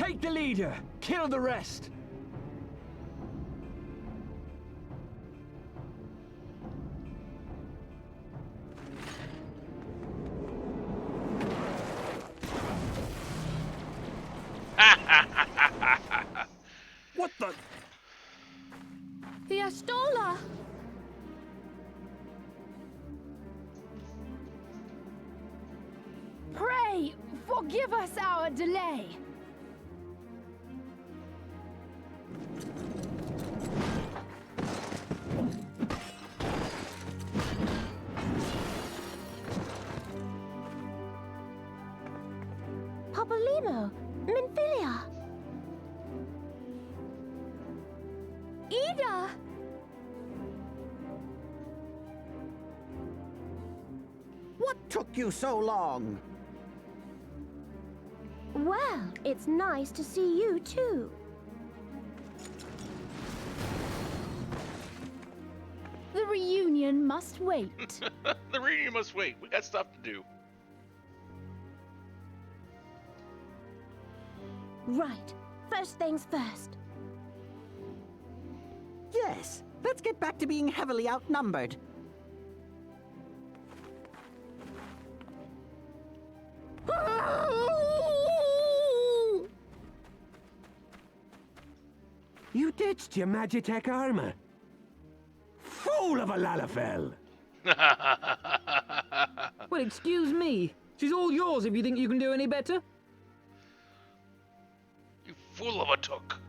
Take the leader, kill the rest. What the? The Ashtola! Pray, forgive us our delay. Popolimo, Minfilia. Ida! What took you so long? Well, it's nice to see you too. The reunion must wait. The reunion must wait. We got stuff to do. Right. First things first. Yes, let's get back to being heavily outnumbered. You ditched your Magitech armor. Fool of a Lalafell! Well, excuse me. She's all yours if you think you can do any better. You fool of a took.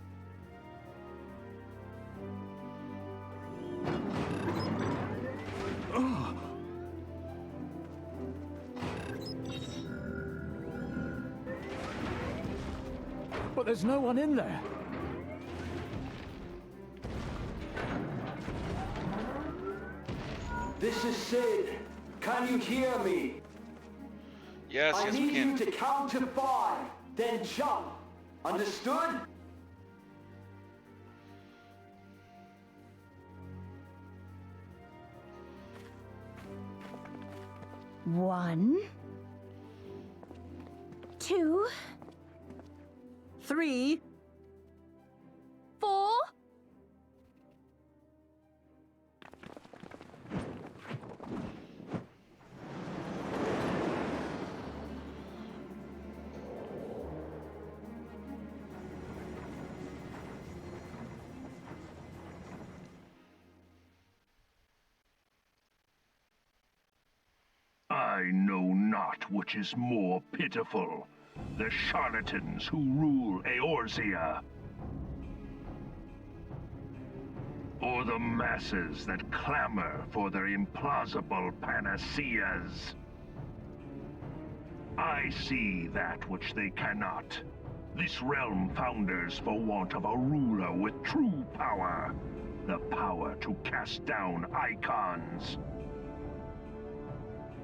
But there's no one in there. This is Sid. Can you hear me? Yes, I yes, need we can. you to count to 5, then jump. Understood? One, 2, 3, 4. I know not which is more pitiful, the charlatans who rule Eorzea, or the masses that clamor for their implausible panaceas. I see that which they cannot. This realm founders for want of a ruler with true power, the power to cast down icons.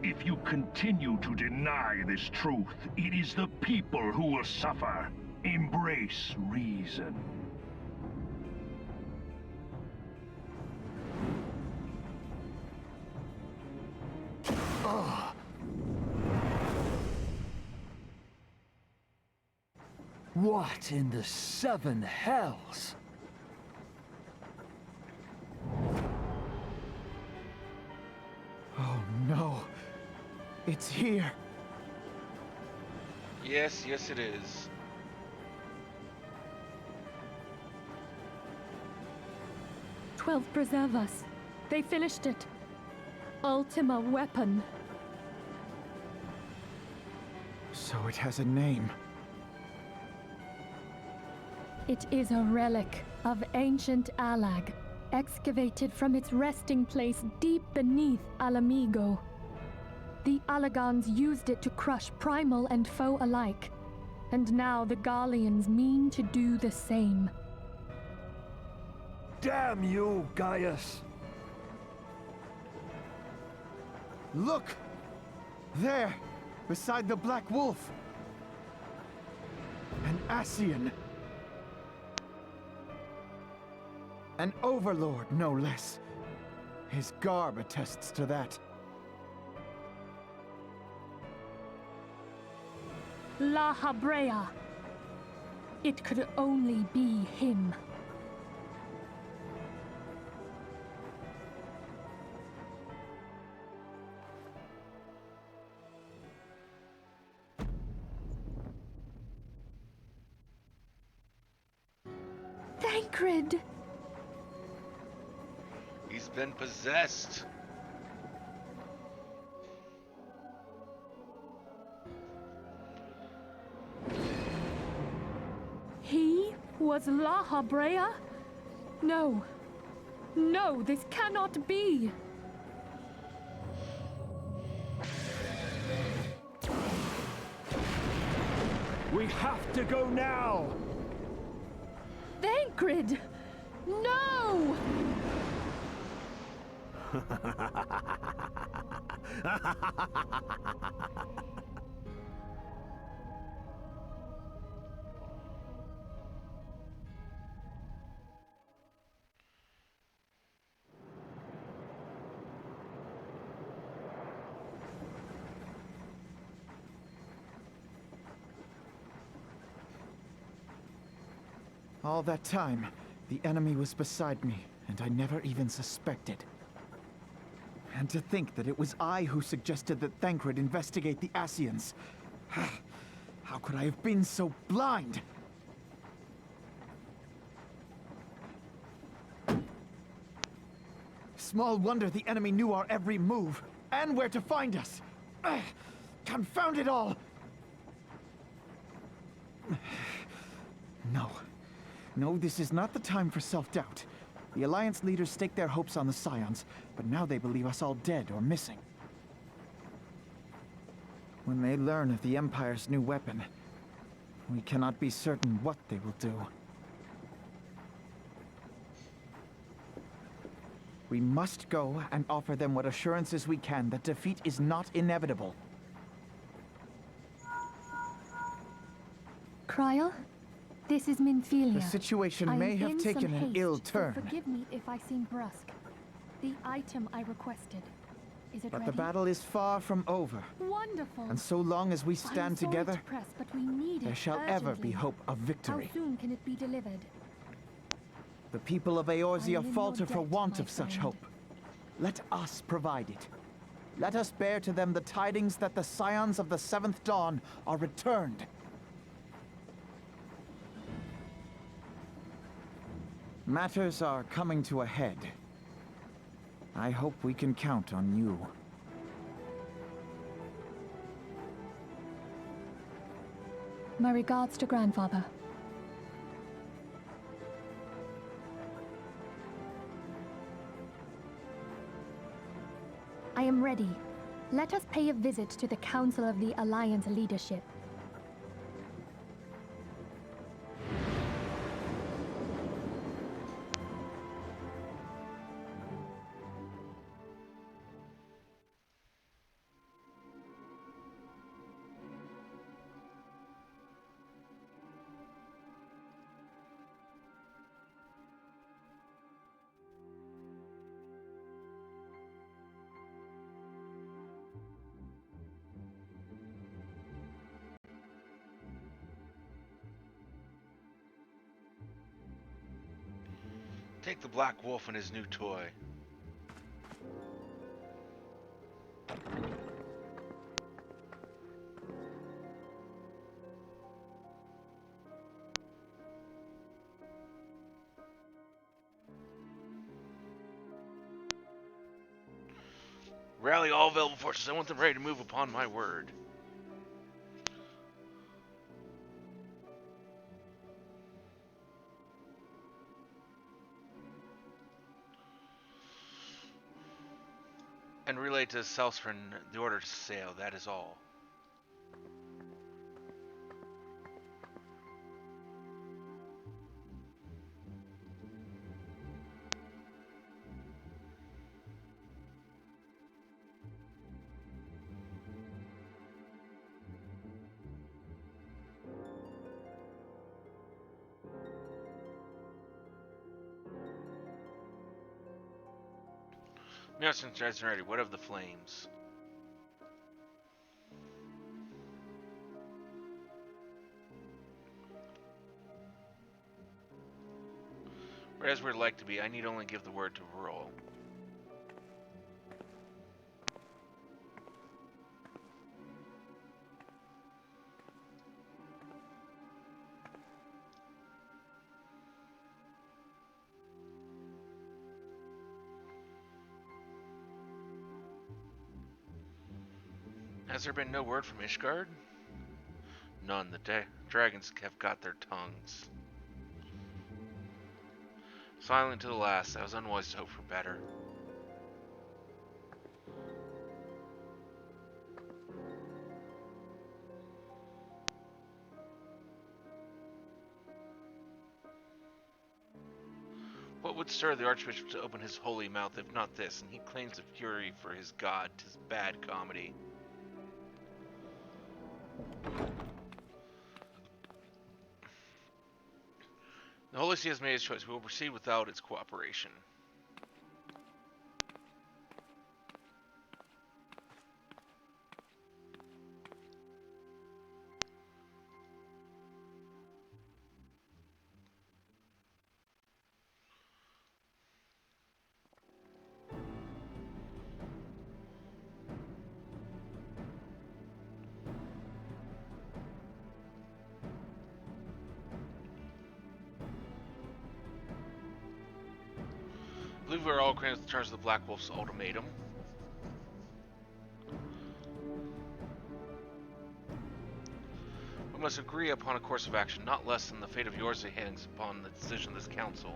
If you continue to deny this truth, it is the people who will suffer. Embrace reason. What in the 7 hells? Oh no. It's here. Yes, yes, it is. "12 preserve us. They finished it. Ultima weapon." So it has a name. It is a relic of ancient Alag, excavated from its resting place deep beneath Alamigo. The Alagons used it to crush primal and foe alike, and now the Garleans mean to do the same. Damn you, Gaius! Look! There, beside the Black Wolf. An Ascian. An overlord, no less. His garb attests to that. La Habrea. It could only be him. Thancred! He's been possessed. He was La Habrea? No. No, this cannot be! We have to go now! Thancred! No! All that time, the enemy was beside me, and I never even suspected. And to think that it was I who suggested that Thancred investigate the Ascians. How could I have been so blind? Small wonder the enemy knew our every move, and where to find us. Confound it all! No. No, this is not the time for self-doubt. The Alliance leaders staked their hopes on the Scions, but now they believe us all dead or missing. When they learn of the Empire's new weapon, we cannot be certain what they will do. We must go and offer them what assurances we can that defeat is not inevitable. Kryl? This is Minfilia. The situation I may am have in taken some an haste, ill so turn. forgive me if I seem brusque. The item I requested. Is it But ready? the battle is far from over. Wonderful. And so long as we I am stand sorry together, to press, but we need there it shall ever urgently. be hope of victory. How soon can it be delivered? The people of I Eorzea am in falter your for debt, want my of such friend. hope. Let us provide it. Let us bear to them the tidings that the Scions of the Seventh Dawn are returned. Matters are coming to a head. I hope we can count on you. My regards to Grandfather. I am ready. Let us pay a visit to the Council of the Alliance leadership. Take the Black Wolf and his new toy. Rally all available forces. I want them ready to move upon my word. And relay to Selsfrin the order to sail. That is all. Meowson tries ready. What of the flames? Right as we're like to be, I need only give the word to roll. Has there been no word from Ishgard? None. The dragons have got their tongues. Silent to the last, I was unwise to hope for better. What would stir the Archbishop to open his holy mouth if not this? And he claims a fury for his god. 'Tis bad comedy. The Holy See has made its choice. We will proceed without its cooperation. I believe we are all granted the terms of the Black Wolf's ultimatum. We must agree upon a course of action, not less than the fate of yours hangs upon the decision of this council.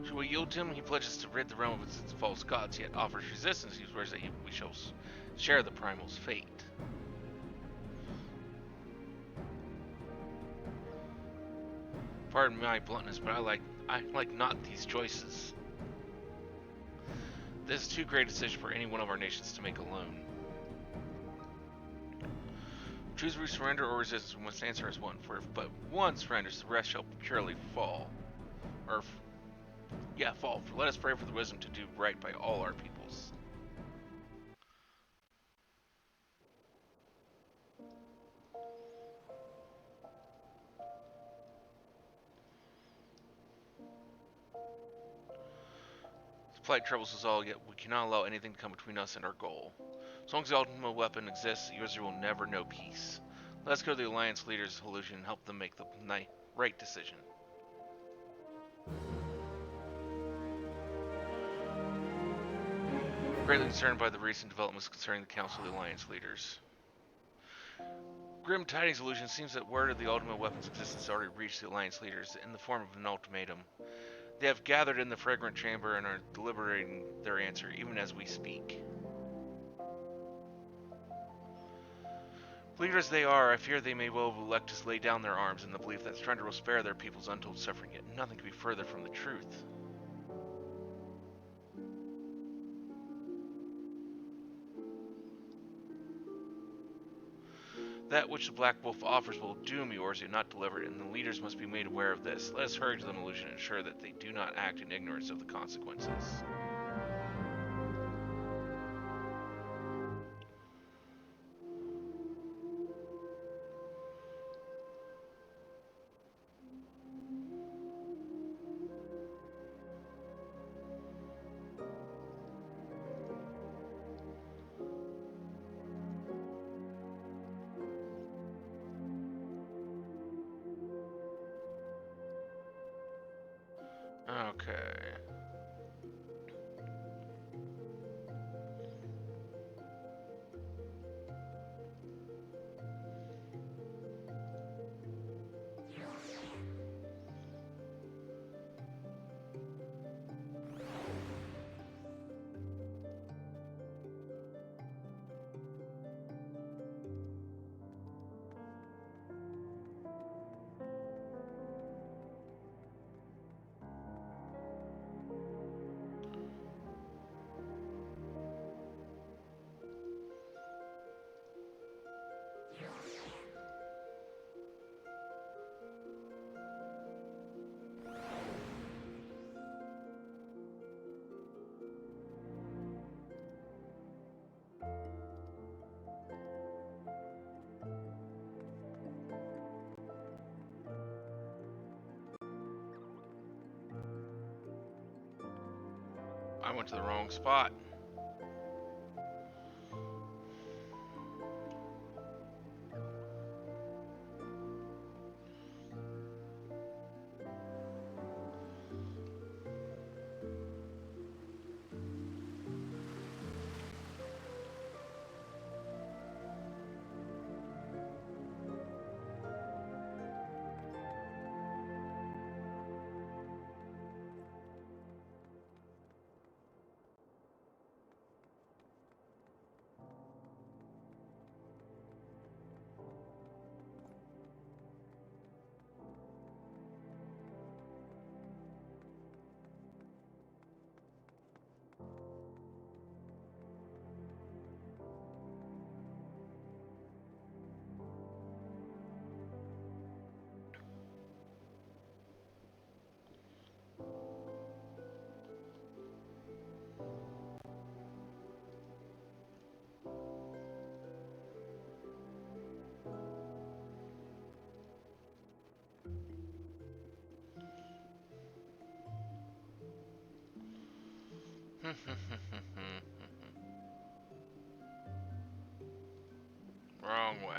Should we yield to him? He pledges to rid the realm of its false gods, yet offers resistance. He swears that we shall share the primal's fate. Pardon my bluntness, but I like not these choices. This is too great a decision for any one of our nations to make alone. Choose we surrender or resistance, we must answer as one. For if but one surrenders, the rest shall purely fall. Fall. For let us pray for the wisdom to do right by all our peoples. This plight troubles us all, yet we cannot allow anything to come between us and our goal. As long as the ultimate weapon exists, Yozir will never know peace. Let us go to the Alliance leaders' Hallucian and help them make the right decision. Greatly concerned by the recent developments concerning the Council of the Alliance leaders. Grim tidings, Illusion. Seems that word of the ultimate weapon's existence has already reached the Alliance leaders in the form of an ultimatum. They have gathered in the Fragrant Chamber and are deliberating their answer, even as we speak. Believers they are, I fear they may well elect to lay down their arms in the belief that surrender will spare their people's untold suffering, yet nothing could be further from the truth. That which the Black Wolf offers will doom yours if not delivered, and the leaders must be made aware of this. Let us hurry to them, Illusion, and ensure that they do not act in ignorance of the consequences. Okay. went to the wrong spot. Wrong way.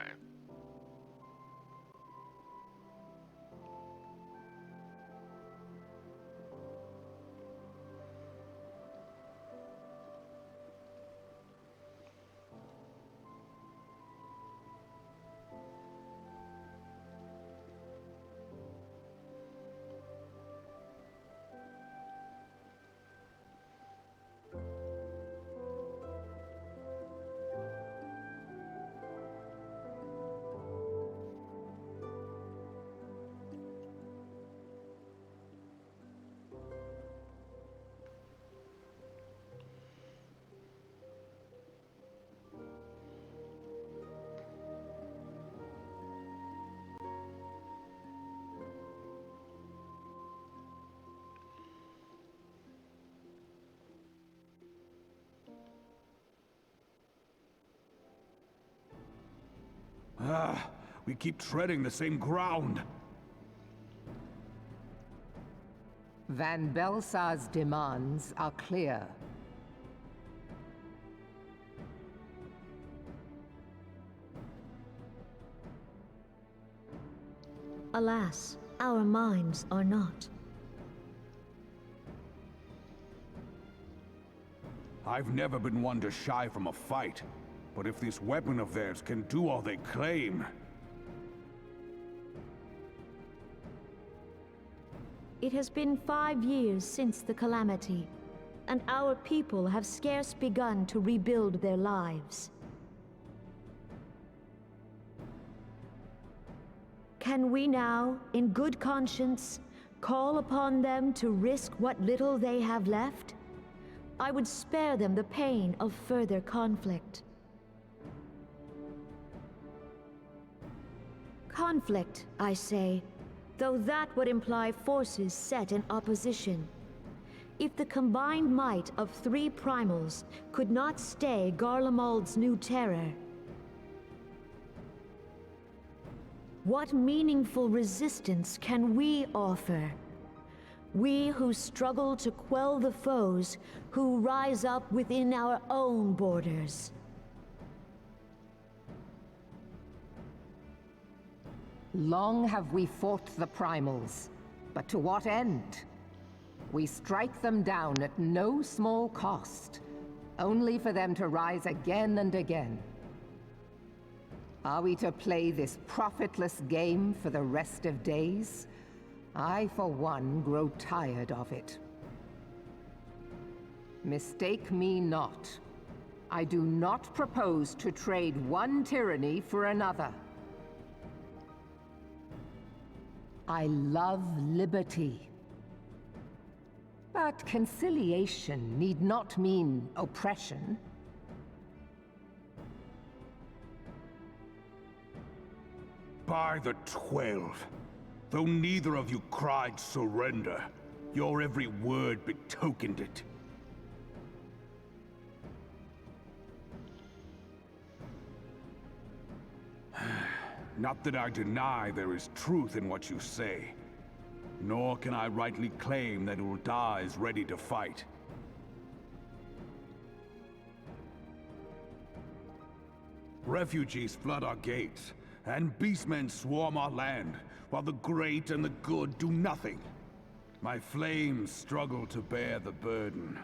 We keep treading the same ground. Van Belsar's demands are clear. Alas, our minds are not. I've never been one to shy from a fight, but if this weapon of theirs can do all they claim... It has been 5 years since the calamity, and our people have scarce begun to rebuild their lives. Can we now, in good conscience, call upon them to risk what little they have left? I would spare them the pain of further conflict. Conflict, I say, though that would imply forces set in opposition. If the combined might of 3 primals could not stay Garlemald's new terror, what meaningful resistance can we offer? We who struggle to quell the foes who rise up within our own borders. Long have we fought the primals, but to what end? We strike them down at no small cost, only for them to rise again and again. Are we to play this profitless game for the rest of days? I, for one, grow tired of it. Mistake me not. I do not propose to trade one tyranny for another. I love liberty. But conciliation need not mean oppression. By the 12, though neither of you cried surrender, your every word betokened it. Not that I deny there is truth in what you say, nor can I rightly claim that Ul'dah is ready to fight. Refugees flood our gates, and beastmen swarm our land, while the great and the good do nothing. My flames struggle to bear the burden.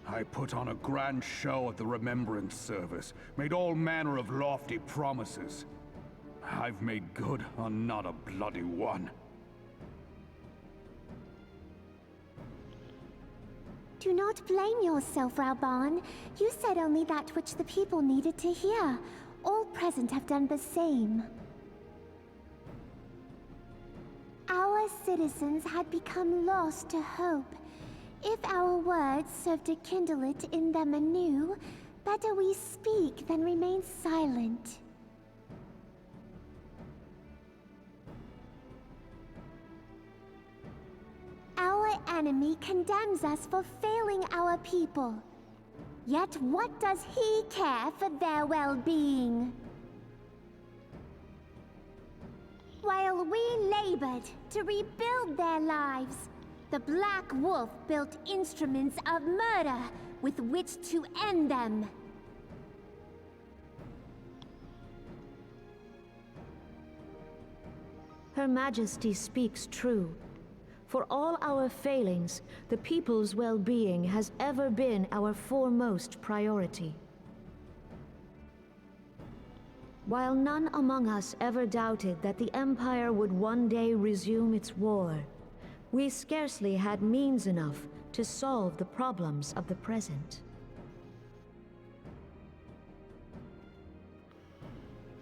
I put on a grand show at the Remembrance Service, made all manner of lofty promises. I've made good on not a bloody one. Do not blame yourself, Raoban. You said only that which the people needed to hear. All present have done the same. Our citizens had become lost to hope. If our words serve to kindle it in them anew, better we speak than remain silent. Our enemy condemns us for failing our people. Yet what does he care for their well-being? While we labored to rebuild their lives, the Black Wolf built instruments of murder with which to end them. Her Majesty speaks true. For all our failings, the people's well-being has ever been our foremost priority. While none among us ever doubted that the Empire would one day resume its war, we scarcely had means enough to solve the problems of the present.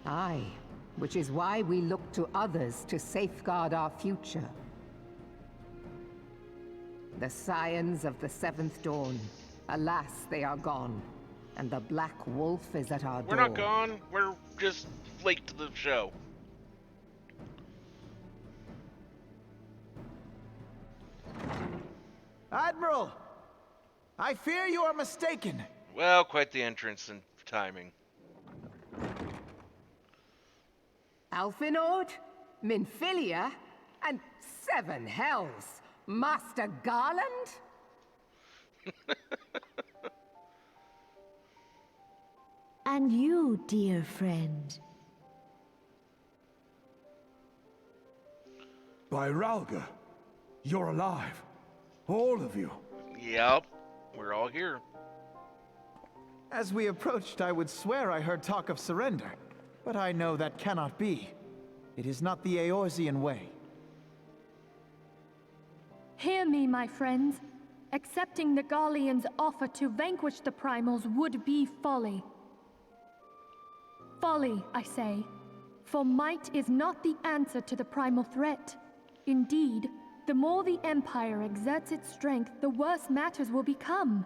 Aye, which is why we look to others to safeguard our future. The Scions of the Seventh Dawn. Alas, they are gone. And the Black Wolf is at our door. We're not gone. We're just late to the show. Admiral! I fear you are mistaken. Well, quite the entrance and timing. Alphinaud, Minfilia, and Seven Hells. Master Garland? And you, dear friend. By Ralga, you're alive. All of you. Yep, we're all here. As we approached, I would swear I heard talk of surrender, but I know that cannot be. It is not the Eorzean way. Hear me, my friends. Accepting the Garleans' offer to vanquish the Primals would be folly. Folly, I say. For might is not the answer to the primal threat. Indeed, the more the Empire exerts its strength, the worse matters will become.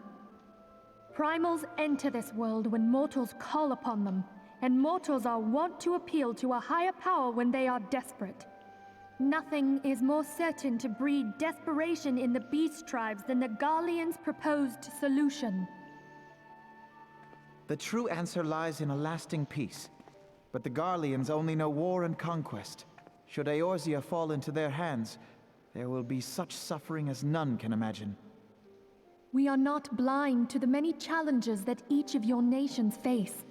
Primals enter this world when mortals call upon them, and mortals are wont to appeal to a higher power when they are desperate. Nothing is more certain to breed desperation in the beast tribes than the Garleans' proposed solution. The true answer lies in a lasting peace. But the Garleans only know war and conquest. Should Eorzea fall into their hands, there will be such suffering as none can imagine. We are not blind to the many challenges that each of your nations face.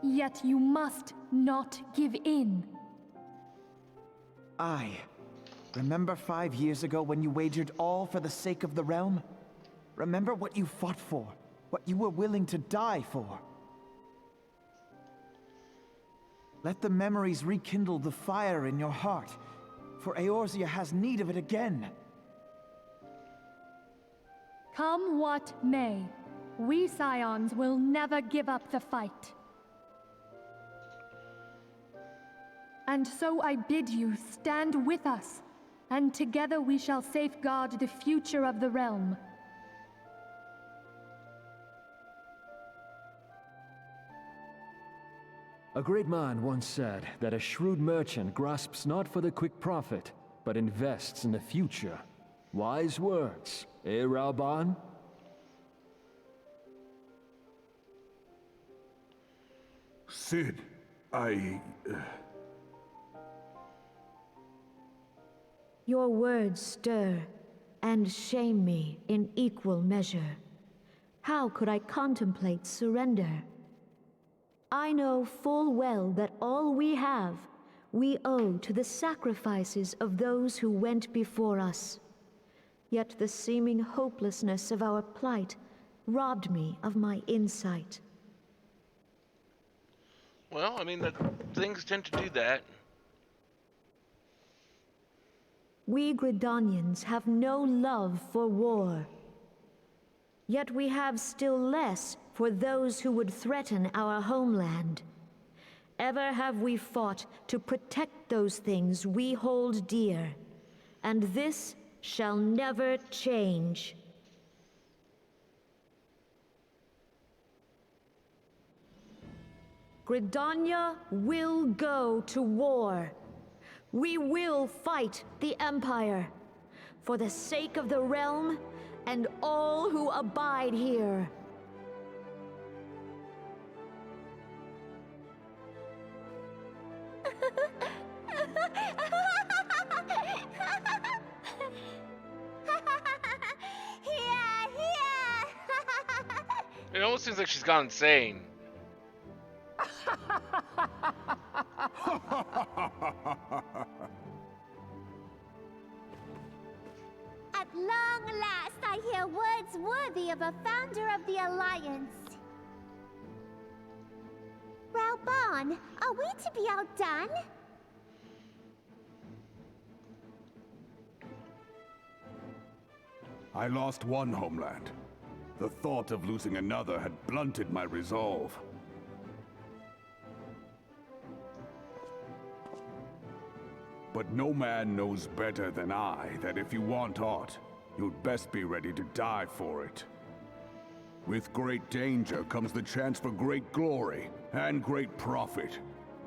Yet you must not give in. Aye. Remember 5 years ago when you wagered all for the sake of the realm? Remember what you fought for, what you were willing to die for. Let the memories rekindle the fire in your heart, for Eorzea has need of it again. Come what may, we Scions will never give up the fight. And so I bid you stand with us, and together we shall safeguard the future of the realm. A great man once said that a shrewd merchant grasps not for the quick profit, but invests in the future. Wise words, eh, Raoban? Cid, Your words stir and shame me in equal measure. how could I contemplate surrender? I know full well that all we have, we owe to the sacrifices of those who went before us. Yet the seeming hopelessness of our plight robbed me of my insight. Well, I mean, things tend to do that. We Gridanians have no love for war. Yet we have still less for those who would threaten our homeland. Ever have we fought to protect those things we hold dear, and this shall never change. Gridania will go to war. We will fight the Empire for the sake of the realm and all who abide here. It almost seems like she's gone insane. At long last, I hear words worthy of a founder of the Alliance. Raubahn, are we to be outdone? I lost one homeland. The thought of losing another had blunted my resolve. But no man knows better than I that if you want aught, you'd best be ready to die for it. With great danger comes the chance for great glory and great profit.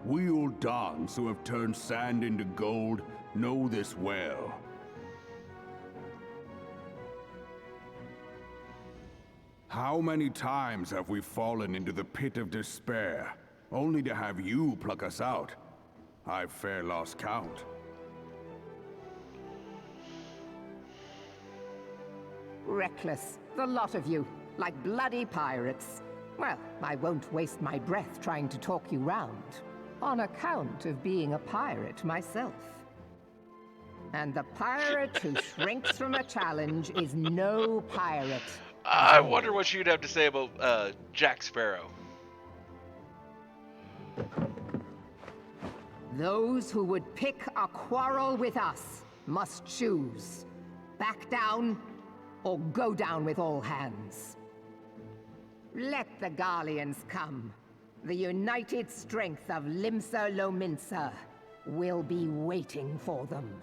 We Uldans who have turned sand into gold know this well. How many times have we fallen into the pit of despair, only to have you pluck us out? I've fair lost count. Reckless, the lot of you, like bloody pirates. Well, I won't waste my breath trying to talk you round, on account of being a pirate myself. And the pirate who shrinks from a challenge is no pirate. I wonder what you'd have to say about Jack Sparrow. Those who would pick a quarrel with us must choose. Back down, or go down with all hands. Let the Garleans come. The united strength of Limsa Lominsa will be waiting for them.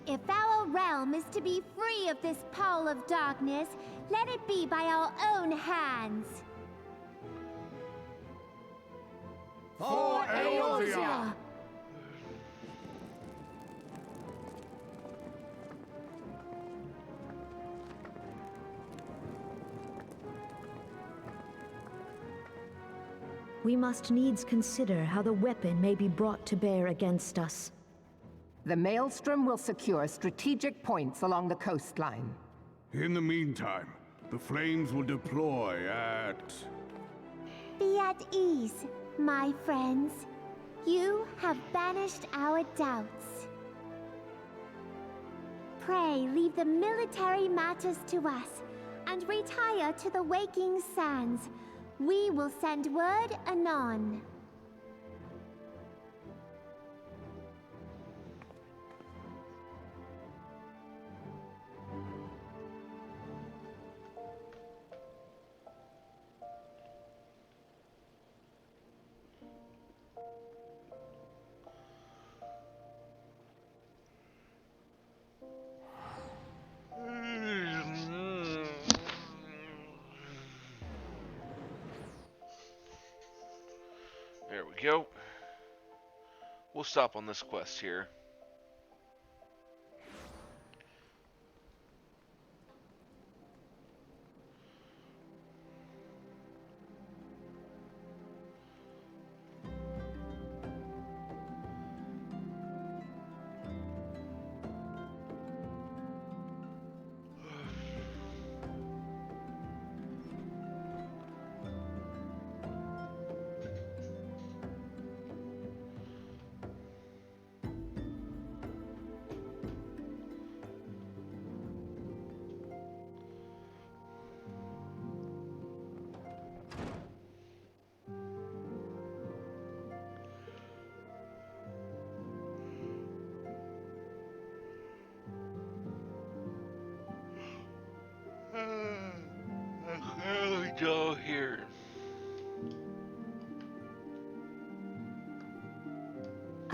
If our realm is to be free of this pall of darkness, let it be by our own hands. For Eorzea! We must needs consider how the weapon may be brought to bear against us. The Maelstrom will secure strategic points along the coastline. In the meantime, the flames will deploy at... Be at ease, my friends. You have banished our doubts. Pray leave the military matters to us, and retire to the Waking Sands. We will send word anon. There we go. We'll stop on this quest here.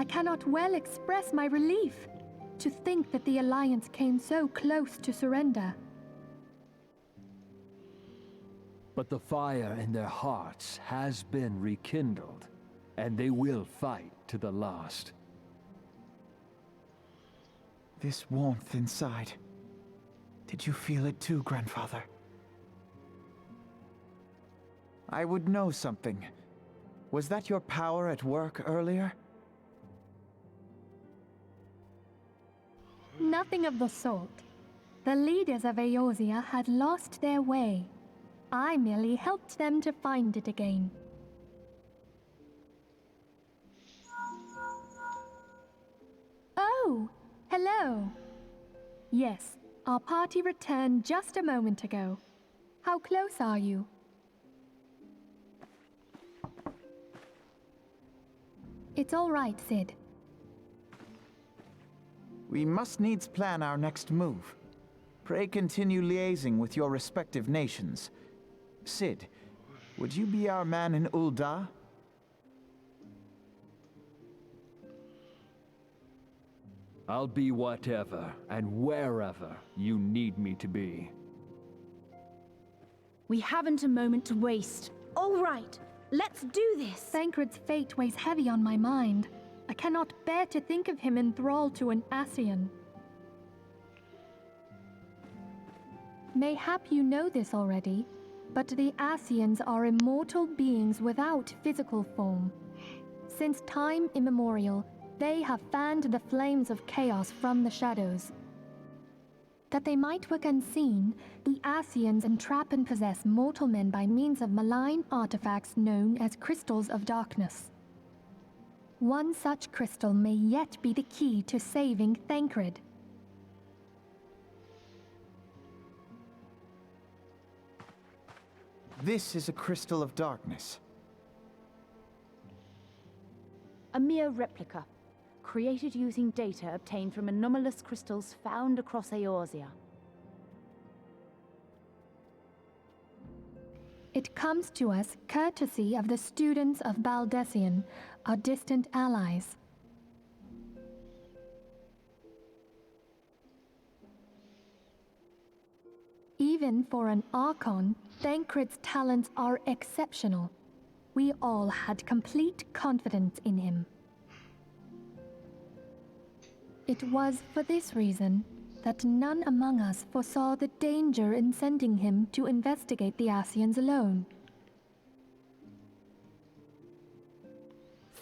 I cannot well express my relief. To think that the Alliance came so close to surrender. But the fire in their hearts has been rekindled, and they will fight to the last. This warmth inside. Did you feel it too, Grandfather? I would know something. Was that your power at work earlier? Nothing of the sort. The leaders of Eorzea had lost their way. I merely helped them to find it again. Oh, hello. Yes, our party returned just a moment ago. How close are you? It's all right, Cid. We must needs plan our next move. Pray continue liaising with your respective nations. Cid, would you be our man in Ul'dah? I'll be whatever and wherever you need me to be. We haven't a moment to waste. All right, let's do this! Thancred's fate weighs heavy on my mind. I cannot bear to think of him enthralled to an Ascian. Mayhap you know this already, but the Ascians are immortal beings without physical form. Since time immemorial, they have fanned the flames of chaos from the shadows. That they might work unseen, the Ascians entrap and possess mortal men by means of malign artifacts known as Crystals of Darkness. One such crystal may yet be the key to saving Thancred. This is a Crystal of Darkness. A mere replica, created using data obtained from anomalous crystals found across Eorzea. It comes to us courtesy of the students of Baldesion, our distant allies. Even for an Archon, Thancred's talents are exceptional. We all had complete confidence in him. It was for this reason that none among us foresaw the danger in sending him to investigate the Ascians alone.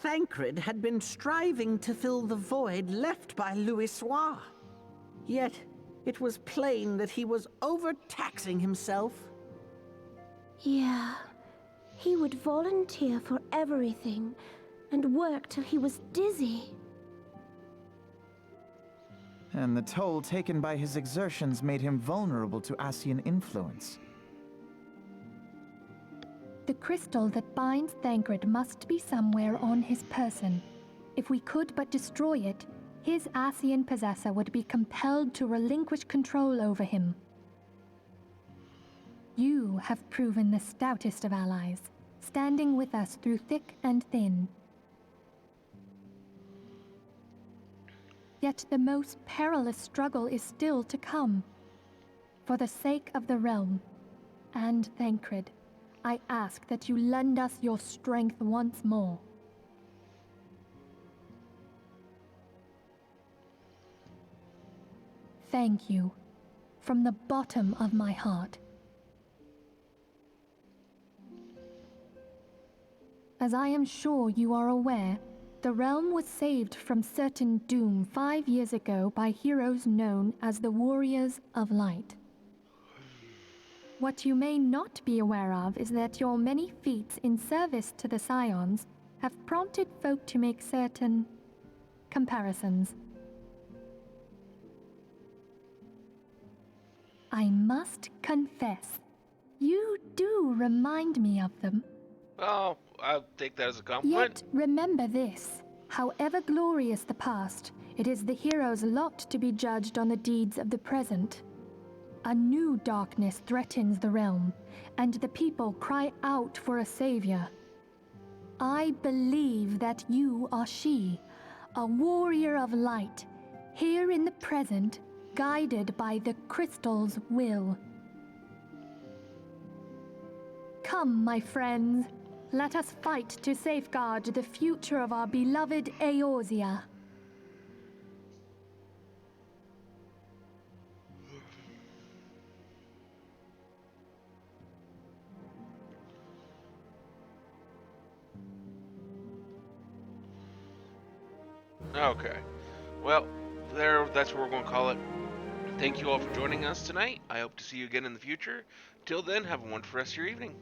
Thancred had been striving to fill the void left by Louisoix. Yet, it was plain that he was overtaxing himself. Yeah, he would volunteer for everything and work till he was dizzy. And the toll taken by his exertions made him vulnerable to Ascian influence. The crystal that binds Thancred must be somewhere on his person. If we could but destroy it, his Ascian possessor would be compelled to relinquish control over him. You have proven the stoutest of allies, standing with us through thick and thin. Yet the most perilous struggle is still to come. For the sake of the realm, and Thancred, I ask that you lend us your strength once more. Thank you, from the bottom of my heart. As I am sure you are aware, the realm was saved from certain doom 5 years ago by heroes known as the Warriors of Light. What you may not be aware of is that your many feats in service to the Scions have prompted folk to make certain comparisons. I must confess, you do remind me of them. Oh, I'll take that as a compliment. Yet remember this, however glorious the past, it is the hero's lot to be judged on the deeds of the present. A new darkness threatens the realm, and the people cry out for a savior. I believe that you are she, a warrior of light, here in the present, guided by the crystal's will. Come, my friends, let us fight to safeguard the future of our beloved Eorzea. Okay. Well, that's what we're going to call it. Thank you all for joining us tonight. I hope to see you again in the future. Till then, have a wonderful rest of your evening.